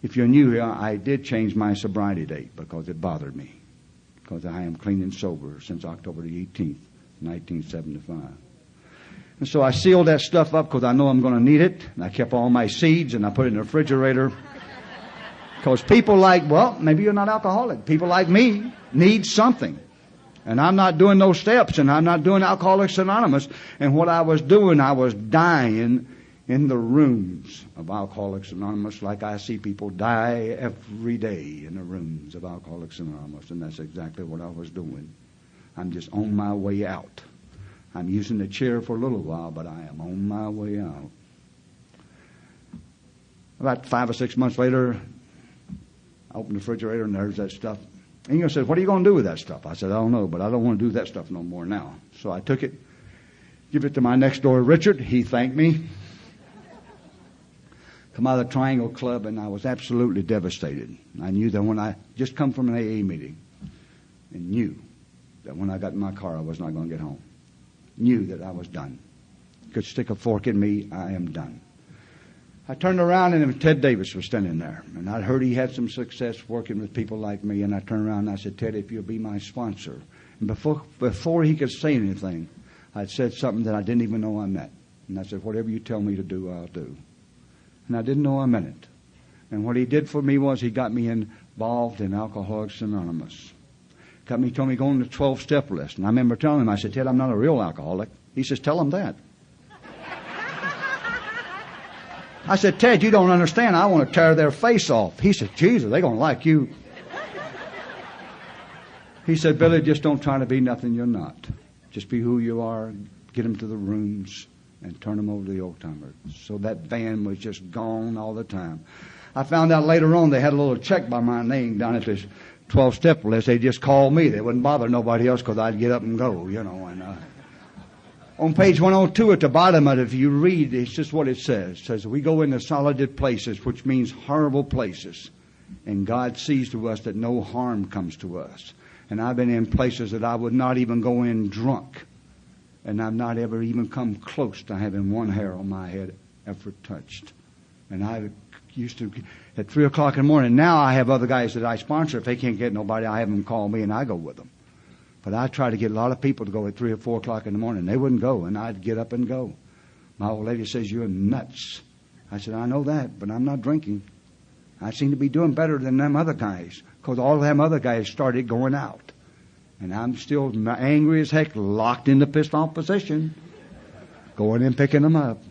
If you're new here, I did change my sobriety date because it bothered me, because I am clean and sober since October the 18th, 1975. And so I sealed that stuff up because I know I'm going to need it. And I kept all my seeds and I put it in the refrigerator. Because people maybe you're not alcoholic. People like me need something. And I'm not doing those steps, and I'm not doing Alcoholics Anonymous. And what I was doing, I was dying in the rooms of Alcoholics Anonymous like I see people die every day in the rooms of Alcoholics Anonymous. And that's exactly what I was doing. I'm just on my way out. I'm using the chair for a little while, but I am on my way out. About 5 or 6 months later, I opened the refrigerator and there's that stuff. And he said, what are you going to do with that stuff? I said, I don't know, but I don't want to do that stuff no more now. So I took it, give it to my next door Richard. He thanked me. Come out of the Triangle Club, and I was absolutely devastated. I knew that when I just come from an AA meeting, and knew that when I got in my car, I was not going to get home. Knew that I was done. Could stick a fork in me, I am done. I turned around and Ted Davis was standing there. And I'd heard he had some success working with people like me. And I turned around and I said, Ted, if you'll be my sponsor. And before he could say anything, I'd said something that I didn't even know I meant. And I said, whatever you tell me to do, I'll do. And I didn't know I meant it. And what he did for me was he got me involved in Alcoholics Anonymous. Told me go on the 12-step list. And I remember telling him, I said, Ted, I'm not a real alcoholic. He says, tell him that. I said, Ted, you don't understand. I want to tear their face off. He said, Jesus, they're going to like you. He said, Billy, just don't try to be nothing you're not. Just be who you are. Get them to the rooms and turn them over to the old timers. So that van was just gone all the time. I found out later on they had a little check by my name down at this 12-step list. They just called me. They wouldn't bother nobody else because I'd get up and go, And on page 102 at the bottom of it, if you read, it's just what it says. It says, we go into solid places, which means horrible places. And God sees to us that no harm comes to us. And I've been in places that I would not even go in drunk. And I've not ever even come close to having one hair on my head ever touched. And I used to, at 3 o'clock in the morning, now I have other guys that I sponsor. If they can't get nobody, I have them call me and I go with them. But I try to get a lot of people to go at 3 or 4 o'clock in the morning. They wouldn't go, and I'd get up and go. My old lady says, you're nuts. I said, I know that, but I'm not drinking. I seem to be doing better than them other guys, because all them other guys started going out. And I'm still angry as heck, locked in the pissed off position, going in picking them up.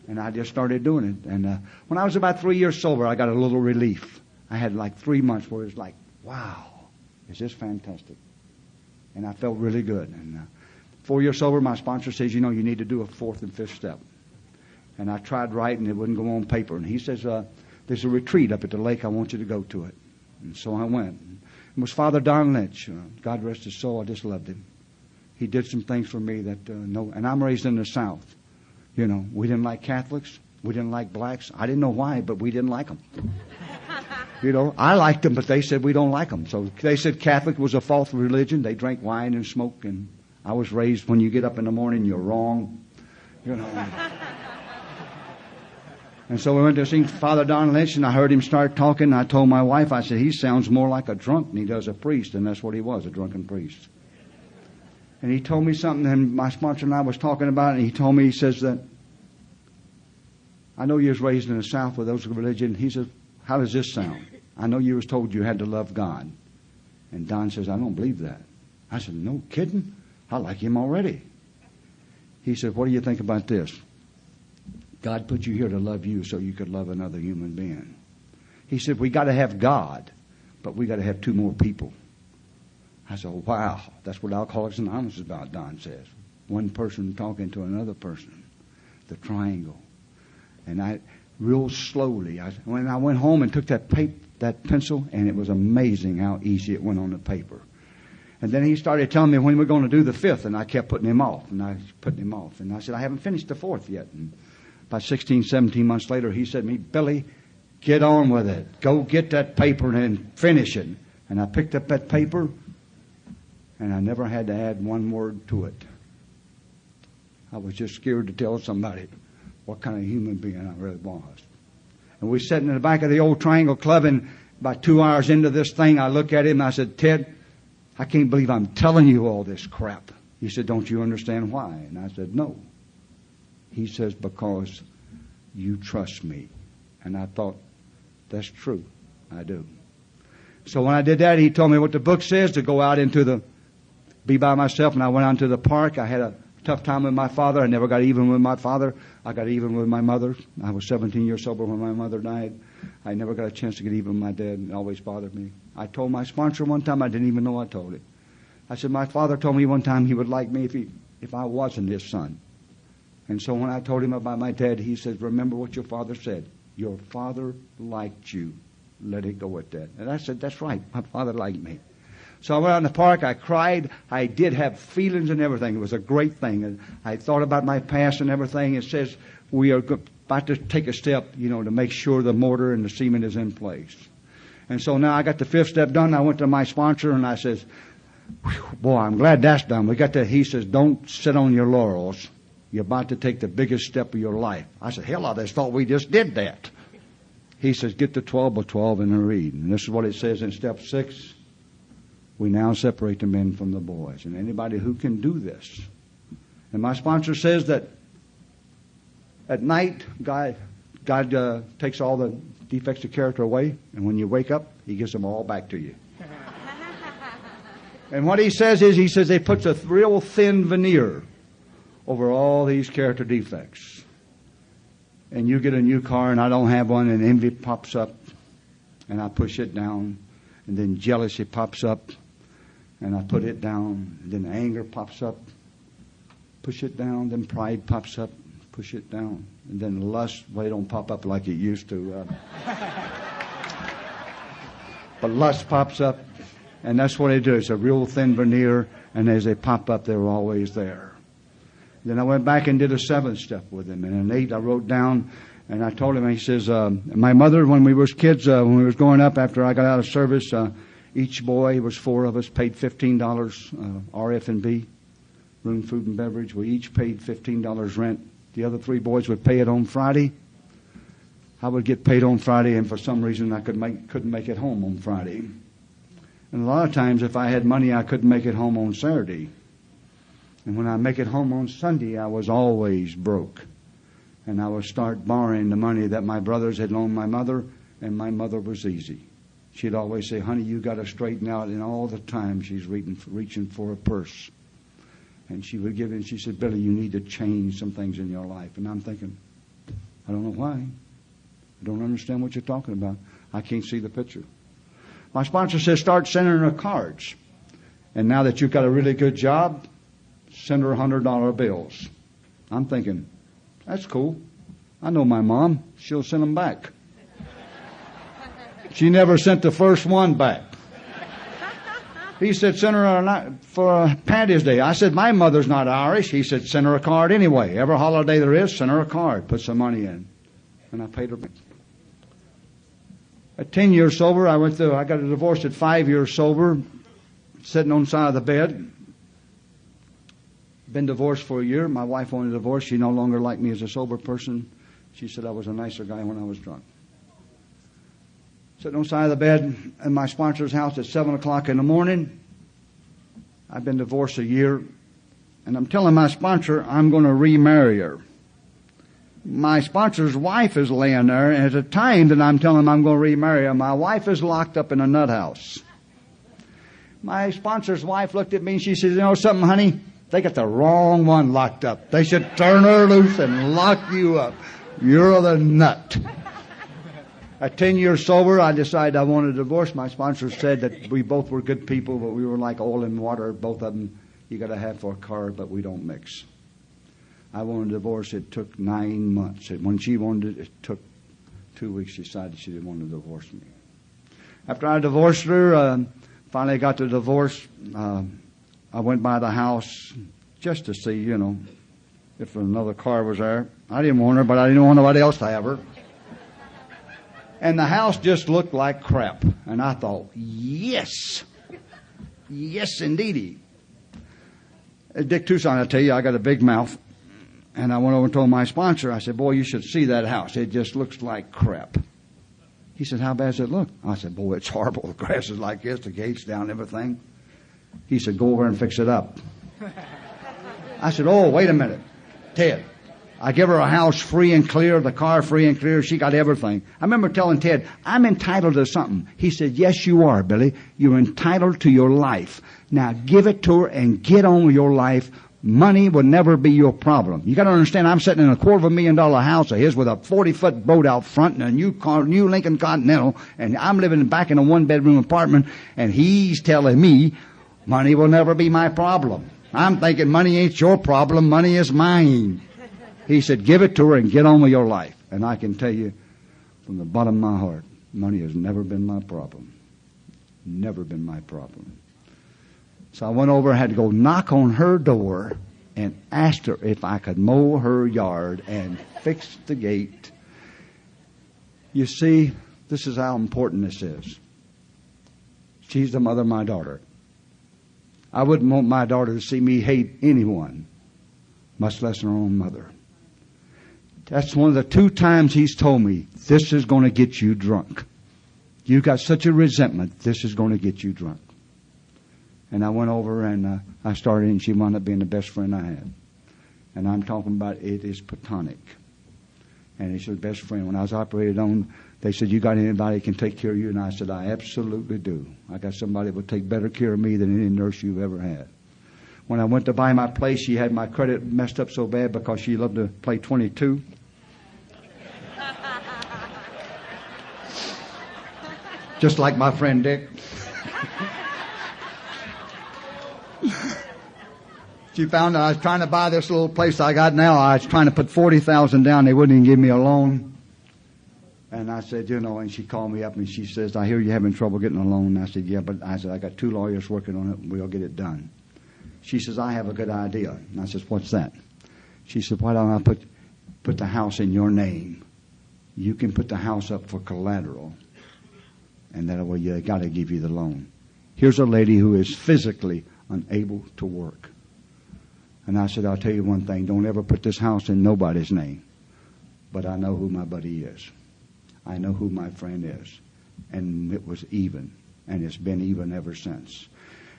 And I just started doing it. And when I was about 3 years sober, I got a little relief. I had like 3 months where it was like, wow, is this fantastic? And I felt really good. And 4 years sober, my sponsor says, you know, you need to do a fourth and fifth step. And I tried writing, it wouldn't go on paper. And he says, there's a retreat up at the lake. I want you to go to it. And so I went. It was Father Don Lynch. God rest his soul. I just loved him. He did some things for me that and I'm raised in the South. You know, we didn't like Catholics. We didn't like blacks. I didn't know why, but we didn't like them. You know, I liked them, but they said we don't like them. So they said Catholic was a false religion. They drank wine and smoked. And I was raised, when you get up in the morning, you're wrong. You know. And so we went to see Father Don Lynch, and I heard him start talking. And I told my wife, I said, he sounds more like a drunk than he does a priest. And that's what he was, a drunken priest. And he told me something, and my sponsor and I was talking about it, and he told me, he says that, I know you was raised in the South with those religions. He says, how does this sound? I know you was told you had to love God. And Don says, I don't believe that. I said, no kidding? I like him already. He said, what do you think about this? God put you here to love you so you could love another human being. He said, we got to have God, but we got to have 2 more people. I said, wow, that's what Alcoholics Anonymous is about, Don says. One person talking to another person. The triangle. And I, real slowly, when I went home and took that pencil, and it was amazing how easy it went on the paper. And then he started telling me when we're going to do the 5th, and I kept putting him off, and I was putting him off. And I said, I haven't finished the 4th yet. And about 16, 17 months later, he said to me, Billy, get on with it. Go get that paper and finish it. And I picked up that paper, and I never had to add one word to it. I was just scared to tell somebody what kind of human being I really was. And we sat in the back of the old Triangle Club, and about 2 hours into this thing, I looked at him and I said, Ted, I can't believe I'm telling you all this crap. He said, don't you understand why? And I said, no. He says, because you trust me. And I thought, that's true. I do. So when I did that, he told me what the book says, to go out be by myself. And I went out to the park. I had a tough time with my father. I never got even with my father. I got even with my mother. I was 17 years sober when my mother died. I never got a chance to get even with my dad. It always bothered me. I told my sponsor one time, I didn't even know I told it. I said, my father told me one time he would like me if I wasn't his son. And so when I told him about my dad, he says, remember what your father said. Your father liked you. Let it go at that. And I said, that's right. My father liked me. So I went out in the park. I cried. I did have feelings and everything. It was a great thing. And I thought about my past and everything. It says we are about to take a step, to make sure the mortar and the cement is in place. And so now I got the 5th step done. I went to my sponsor and I says, boy, I'm glad that's done. We got that. He says, don't sit on your laurels. You're about to take the biggest step of your life. I said, hell, I just thought we just did that. He says, get the 12 by 12 and read. And this is what it says in step 6. We now separate the men from the boys. And anybody who can do this. And my sponsor says that at night, God takes all the defects of character away. And when you wake up, he gives them all back to you. And what he says he puts a real thin veneer over all these character defects. And you get a new car and I don't have one, and envy pops up and I push it down, and then jealousy pops up and I put it down, and then anger pops up, push it down, then pride pops up, push it down, and then lust, well, it don't pop up like it used to. But lust pops up, and that's what it is. It's a real thin veneer, and as they pop up, they're always there. Then I went back and did a 7th step with him. And an 8 I wrote down, and I told him, he says, my mother, when we was kids, when we was growing up after I got out of service, each boy, it was 4 of us, paid $15 RF&B, room, food, and beverage. We each paid $15 rent. The other 3 boys would pay it on Friday. I would get paid on Friday, and for some reason I couldn't make it home on Friday. And a lot of times if I had money, I couldn't make it home on Saturday. And when I make it home on Sunday, I was always broke. And I would start borrowing the money that my brothers had loaned my mother, and my mother was easy. She'd always say, honey, you got to straighten out. And all the time she's reaching for a purse. And she would give it, and she said, Billy, you need to change some things in your life. And I'm thinking, I don't know why. I don't understand what you're talking about. I can't see the picture. My sponsor says, start sending her cards. And now that you've got a really good job, send her $100 bills. I'm thinking, that's cool. I know my mom. She'll send them back. She never sent the first one back. He said, send her for Paddy's Day. I said, my mother's not Irish. He said, send her a card anyway. Every holiday there is, send her a card. Put some money in. And I paid her back. At 10 years sober, I got a divorce at 5 years sober, sitting on the side of the bed. Been divorced for a year. My wife wanted a divorce. She no longer liked me as a sober person. She said I was a nicer guy when I was drunk. Sitting on the side of the bed in my sponsor's house at 7 o'clock in the morning. I've been divorced a year. And I'm telling my sponsor I'm going to remarry her. My sponsor's wife is laying there, and at the time that I'm telling him I'm going to remarry her, my wife is locked up in a nut house. My sponsor's wife looked at me and she said, you know something, honey? They got the wrong one locked up. They should turn her loose and lock you up. You're the nut. At 10 years sober, I decided I wanted a divorce. My sponsor said that we both were good people, but we were like oil and water. Both of them you got to have for a car, but we don't mix. I wanted a divorce. It took 9 months. And when she wanted it, it took 2 weeks. She decided she didn't want to divorce me. After I divorced her, finally got the divorce, I went by the house just to see, if another car was there. I didn't want her, but I didn't want nobody else to have her. And the house just looked like crap. And I thought, yes. Yes, indeedy. Dick Tucson, I tell you, I got a big mouth. And I went over and told my sponsor, I said, boy, you should see that house. It just looks like crap. He said, how bad does it look? I said, boy, it's horrible. The grass is like this, the gate's down, everything. He said, go over and fix it up. I said, oh, wait a minute. Ted, I give her a house free and clear, the car free and clear. She got everything. I remember telling Ted, I'm entitled to something. He said, yes, you are, Billy. You're entitled to your life. Now give it to her and get on with your life. Money will never be your problem. You got to understand, I'm sitting in a $250,000 house of his with a 40-foot boat out front and a new Lincoln Continental, and I'm living back in a one-bedroom apartment, and he's telling me money will never be my problem. I'm thinking money ain't your problem, money is mine. He said, give it to her and get on with your life. And I can tell you from the bottom of my heart, money has never been my problem. Never been my problem. So I went over, had to go knock on her door and asked her if I could mow her yard and fix the gate. You see, this is how important this is. She's the mother of my daughter. I wouldn't want my daughter to see me hate anyone, much less her own mother. That's one of the 2 times he's told me, this is going to get you drunk. You got such a resentment, this is going to get you drunk. And I went over and I started, and she wound up being the best friend I had. And I'm talking about it is platonic. And it's her best friend. When I was operated on, they said, you got anybody that can take care of you? And I said, I absolutely do. I got somebody that will take better care of me than any nurse you've ever had. When I went to buy my place, she had my credit messed up so bad because she loved to play 22. Just like my friend Dick. She found that I was trying to buy this little place I got now. I was trying to put $40,000 down. They wouldn't even give me a loan. And I said, and she called me up and she says, I hear you're having trouble getting a loan. And I said, yeah, but I got 2 lawyers working on it and we'll get it done. She says, I have a good idea. And I says, what's that? She said, why don't I put the house in your name? You can put the house up for collateral. And that way you got to give you the loan. Here's a lady who is physically unable to work. And I said, I'll tell you one thing. Don't ever put this house in nobody's name. But I know who my buddy is. I know who my friend is. And it was even. And it's been even ever since.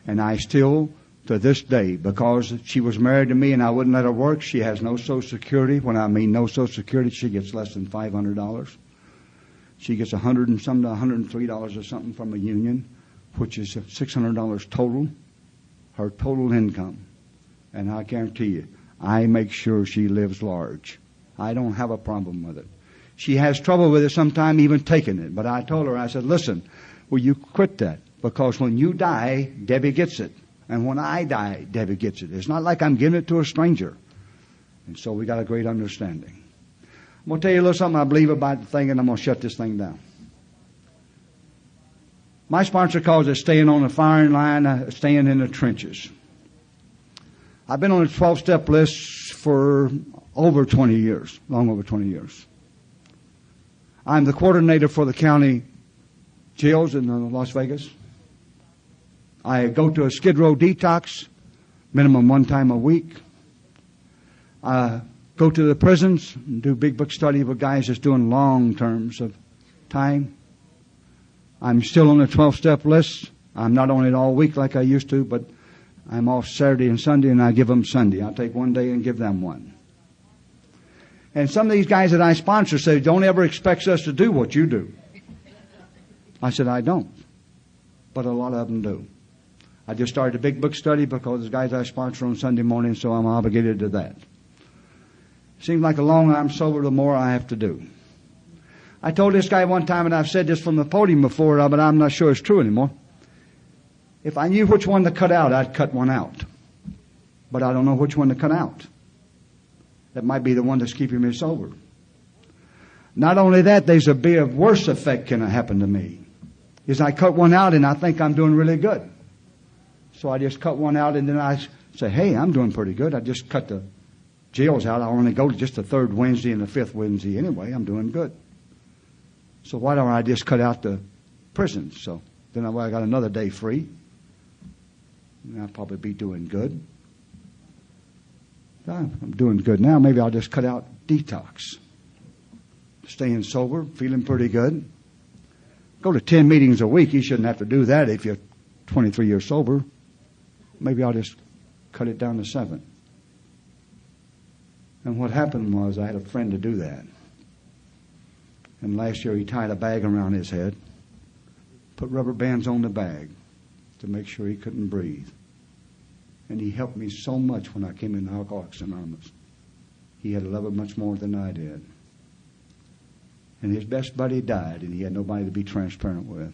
And I still, to this day, because she was married to me and I wouldn't let her work, she has no Social Security. When I mean no Social Security, she gets less than $500. She gets $103 or something from a union, which is $600 total, her total income. And I guarantee you, I make sure she lives large. I don't have a problem with it. She has trouble with it sometimes, even taking it. But I told her, I said, listen, will you quit that? Because when you die, Debbie gets it. And when I die, Debbie gets it. It's not like I'm giving it to a stranger. And so we got a great understanding. I'm going to tell you a little something I believe about the thing, and I'm going to shut this thing down. My sponsor calls it staying on the firing line, staying in the trenches. I've been on the 12-step list for over 20 years, long over 20 years. I'm the coordinator for the county jails in Las Vegas. I go to a Skid Row detox, minimum one time a week. I go to the prisons and do big book study with guys that's doing long terms of time. I'm still on the 12-step list. I'm not on it all week like I used to, but I'm off Saturday and Sunday, and I give them Sunday. I'll take one day and give them one. And some of these guys that I sponsor say, don't ever expect us to do what you do. I said, I don't. But a lot of them do. I just started a big book study because the guys I sponsor on Sunday morning, so I'm obligated to that. Seems like the longer I'm sober, the more I have to do. I told this guy one time, and I've said this from the podium before, but I'm not sure it's true anymore. If I knew which one to cut out, I'd cut one out. But I don't know which one to cut out. That might be the one that's keeping me sober. Not only that, there's a bit of worse effect can happen to me. Is I cut one out and I think I'm doing really good. So I just cut one out and then I say, hey, I'm doing pretty good. I just cut the jails out. I only go to just the third Wednesday and the fifth Wednesday anyway. I'm doing good. So why don't I just cut out the prisons? So then I got another day free. And I'll probably be doing good. I'm doing good now. Maybe I'll just cut out detox. Staying sober, feeling pretty good. Go to 10 meetings a week. You shouldn't have to do that if you're 23 years sober. Maybe I'll just cut it down to 7. And what happened was I had a friend to do that. And last year he tied a bag around his head, put rubber bands on the bag to make sure he couldn't breathe. And he helped me so much when I came into Alcoholics Anonymous. He had loved it much more than I did. And his best buddy died, and he had nobody to be transparent with.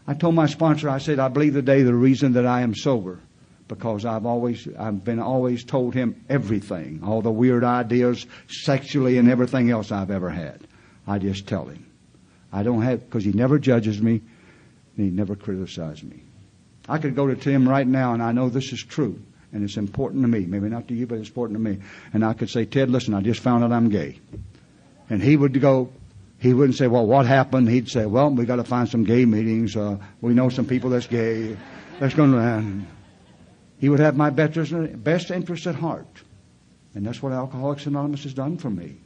I told my sponsor, I said, I believe today the reason that I am sober, because I've been always told him everything, all the weird ideas, sexually and everything else I've ever had. I just tell him. I don't have, because he never judges me, and he never criticizes me. I could go to him right now, and I know this is true, and it's important to me. Maybe not to you, but it's important to me. And I could say, Ted, listen, I just found out I'm gay. And he would go, he wouldn't say, well, what happened? He'd say, well, we got to find some gay meetings. We know some people that's gay. Let's go around. He would have my best interest at heart. And that's what Alcoholics Anonymous has done for me.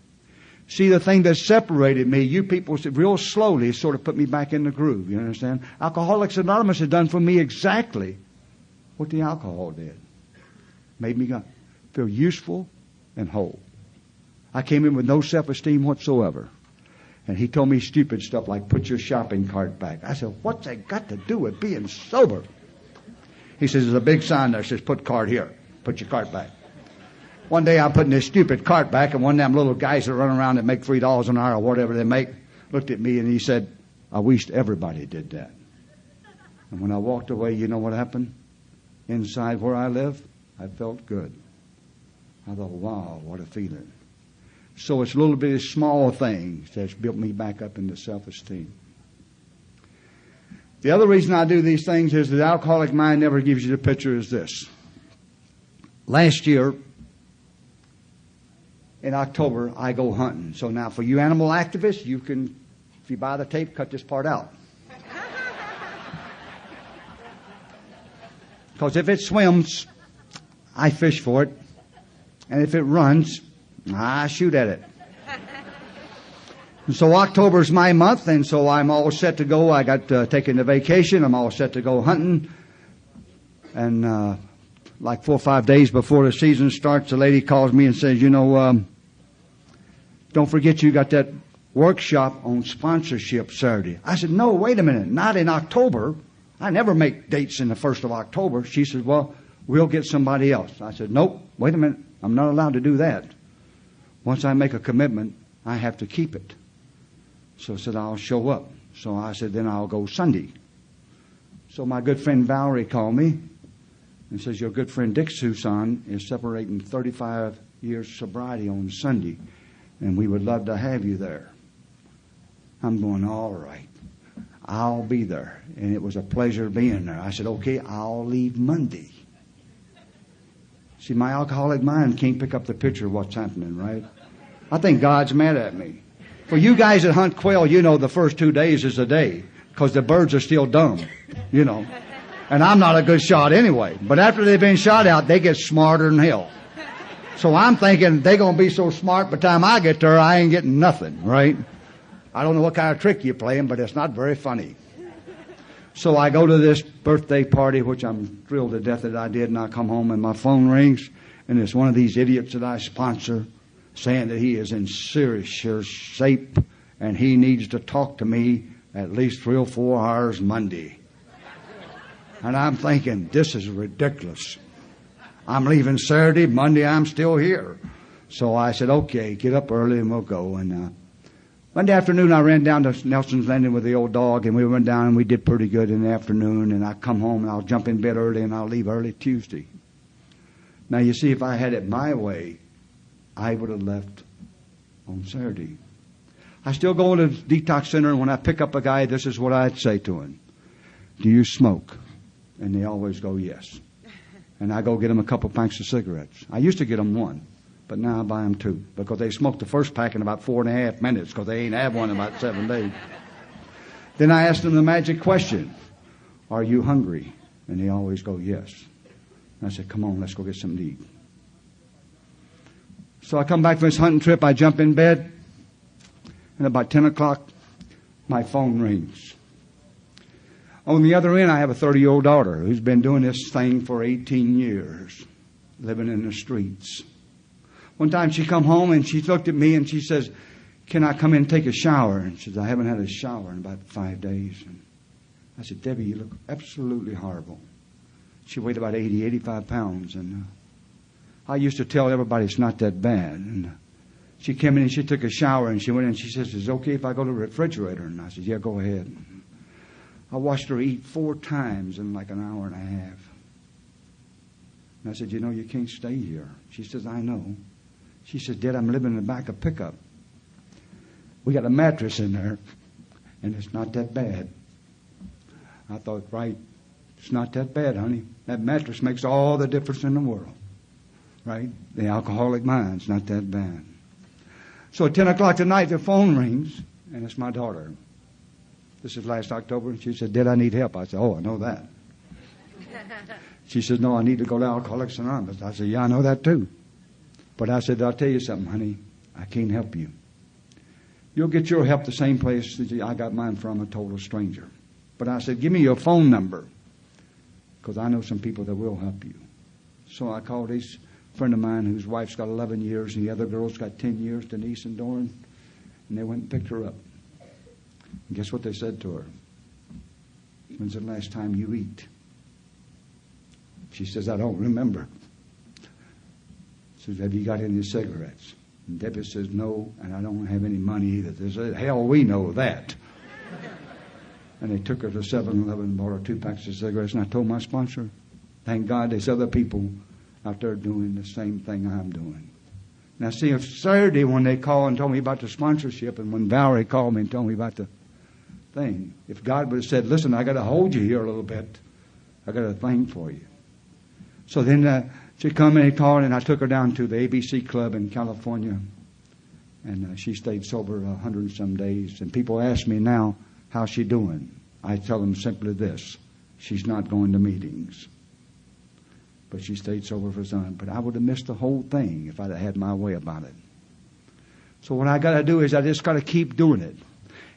See, the thing that separated me, you people real slowly sort of put me back in the groove. You understand? Alcoholics Anonymous has done for me exactly what the alcohol did. Made me feel useful and whole. I came in with no self-esteem whatsoever. And he told me stupid stuff like, put your shopping cart back. I said, what's that got to do with being sober? He says, there's a big sign there that says, put cart here. Put your cart back. One day I'm putting this stupid cart back, and one of them little guys that run around that make $3 an hour or whatever they make looked at me and he said, I wished everybody did that. And when I walked away, you know what happened? Inside where I live, I felt good. I thought, wow, what a feeling. So it's a little bit of small things that's built me back up into self-esteem. The other reason I do these things is that the alcoholic mind never gives you the picture is this. Last year, in October, I go hunting. So now for you animal activists, you can, if you buy the tape, cut this part out. Because if it swims, I fish for it. And if it runs, I shoot at it. And so October's my month, and so I'm all set to go. I got taken a vacation. I'm all set to go hunting. And like 4 or 5 days before the season starts, the lady calls me and says, you know, don't forget you got that workshop on sponsorship Saturday. I said, no, wait a minute, not in October. I never make dates in the 1st of October. She says, well, we'll get somebody else. I said, nope, wait a minute, I'm not allowed to do that. once I make a commitment, I have to keep it. So I said, I'll show up. So I said, then I'll go Sunday. So my good friend Valerie called me and says, your good friend Dick Susan is celebrating 35 years sobriety on Sunday, and we would love to have you there. I'm going, all right, I'll be there. And it was a pleasure being there. I said, okay, I'll leave Monday. See, my alcoholic mind can't pick up the picture of what's happening, right? I think God's mad at me. For you guys that hunt quail, you know the first 2 days is a day, because the birds are still dumb, you know. And I'm not a good shot anyway. But after they've been shot out, they get smarter than hell. So I'm thinking they're going to be so smart by the time I get there, I ain't getting nothing, right? I don't know what kind of trick you're playing, but it's not very funny. So I go to this birthday party, which I'm thrilled to death that I did, and I come home and my phone rings, and it's one of these idiots that I sponsor saying that he is in serious shape and he needs to talk to me at least 3 or 4 hours Monday. And I'm thinking, this is ridiculous. I'm leaving Saturday, Monday I'm still here. So I said, okay, get up early and we'll go. And Monday afternoon I ran down to Nelson's Landing with the old dog, and we went down and we did pretty good in the afternoon. And I come home and I'll jump in bed early and I'll leave early Tuesday. Now you see, if I had it my way, I would have left on Saturday. I still go to the detox center, and when I pick up a guy, this is what I'd say to him. Do you smoke? And they always go, yes. And I go get them a couple packs of cigarettes. I used to get them 1, but now I buy them 2, because they smoked the first pack in about 4.5 minutes, because they ain't had one in about 7 days. Then I ask them the magic question, are you hungry? And they always go, yes. And I said, come on, let's go get something to eat. So I come back from this hunting trip, I jump in bed, and about 10 o'clock, my phone rings. On the other end, I have a 30-year-old daughter who's been doing this thing for 18 years, living in the streets. One time she come home and she looked at me and she says, can I come in and take a shower? And she says, I haven't had a shower in about 5 days. And I said, Debbie, you look absolutely horrible. She weighed about 85 pounds, and I used to tell everybody it's not that bad. And she came in and she took a shower, and she went in and she says, is it okay if I go to the refrigerator? And I said, yeah, go ahead. I watched her eat 4 times in like an hour and a half. And I said, you know, you can't stay here. She says, I know. She says, Dad, I'm living in the back of pickup. We got a mattress in there, and it's not that bad. I thought, right, it's not that bad, honey. That mattress makes all the difference in the world. Right? The alcoholic mind's not that bad. So at 10 o'clock tonight, the phone rings, and it's my daughter. This is last October, and she said, Dad, I need help. I said, oh, I know that. She said, no, I need to go to Alcoholics Anonymous. I said, yeah, I know that too. But I said, I'll tell you something, honey. I can't help you. You'll get your help the same place that I got mine from, a total stranger. But I said, give me your phone number, because I know some people that will help you. So I called this friend of mine whose wife's got 11 years, and the other girl's got 10 years, Denise and Doran, and they went and picked her up. And guess what they said to her? When's the last time you eat? She says, I don't remember. She says, have you got any cigarettes? And Debbie says, no, and I don't have any money either. They said, hell, we know that. And they took her to 7-Eleven and bought her 2 packs of cigarettes. And I told my sponsor, thank God there's other people out there doing the same thing I'm doing. Now, see, if Saturday when they called and told me about the sponsorship, and when Valerie called me and told me about the thing, if God would have said, listen, I got to hold you here a little bit. I got a thing for you. So then she come and called, and I took her down to the ABC Club in California. And she stayed sober 100 and some days. And people ask me now, how's she doing? I tell them simply this: she's not going to meetings. But she stayed sober for some. But I would have missed the whole thing if I'd have had my way about it. So what I got to do is I just got to keep doing it.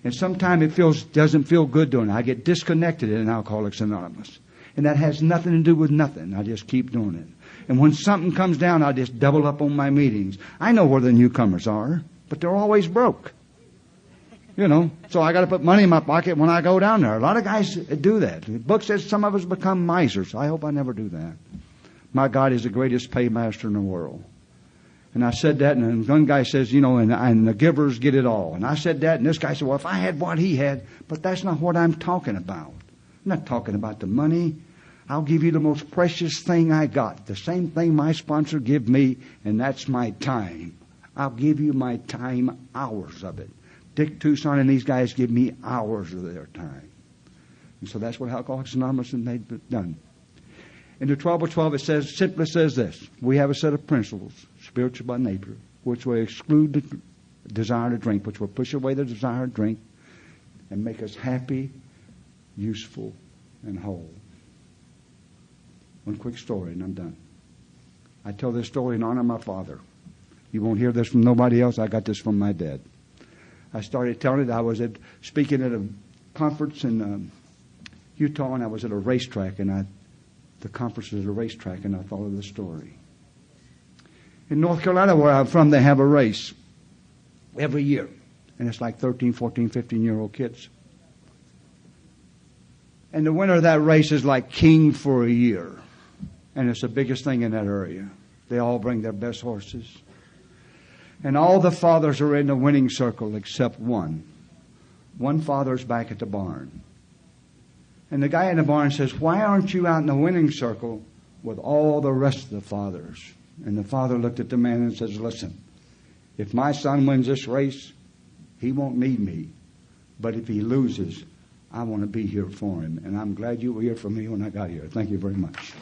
And sometimes it doesn't feel good doing it. I get disconnected in Alcoholics Anonymous. And that has nothing to do with nothing. I just keep doing it. And when something comes down, I just double up on my meetings. I know where the newcomers are, but they're always broke. You know, so I got to put money in my pocket when I go down there. A lot of guys do that. The book says some of us become misers. I hope I never do that. My God is the greatest paymaster in the world. And I said that, and one guy says, and the givers get it all. And I said that, and this guy said, well, if I had what he had, but that's not what I'm talking about. I'm not talking about the money. I'll give you the most precious thing I got. The same thing my sponsor give me, and that's my time. I'll give you my time, hours of it. Dick Tucson and these guys give me hours of their time. And so that's what Alcoholics Anonymous has done. In the 12 of 12, it simply says this. We have a set of principles, spiritual by nature, which will exclude the desire to drink, which will push away the desire to drink and make us happy, useful, and whole. One quick story, and I'm done. I tell this story in honor of my father. You won't hear this from nobody else. I got this from my dad. I started telling it. I was speaking at a conference in Utah, and I was at a racetrack, and the conference was at a racetrack, and I thought of the story. In North Carolina, where I'm from, they have a race every year. And it's like 13, 14, 15-year-old kids. And the winner of that race is like king for a year. And it's the biggest thing in that area. They all bring their best horses. And all the fathers are in the winning circle except one. One father's back at the barn. And the guy in the barn says, why aren't you out in the winning circle with all the rest of the fathers? And the father looked at the man and says, listen, if my son wins this race, he won't need me. But if he loses, I want to be here for him. And I'm glad you were here for me when I got here. Thank you very much.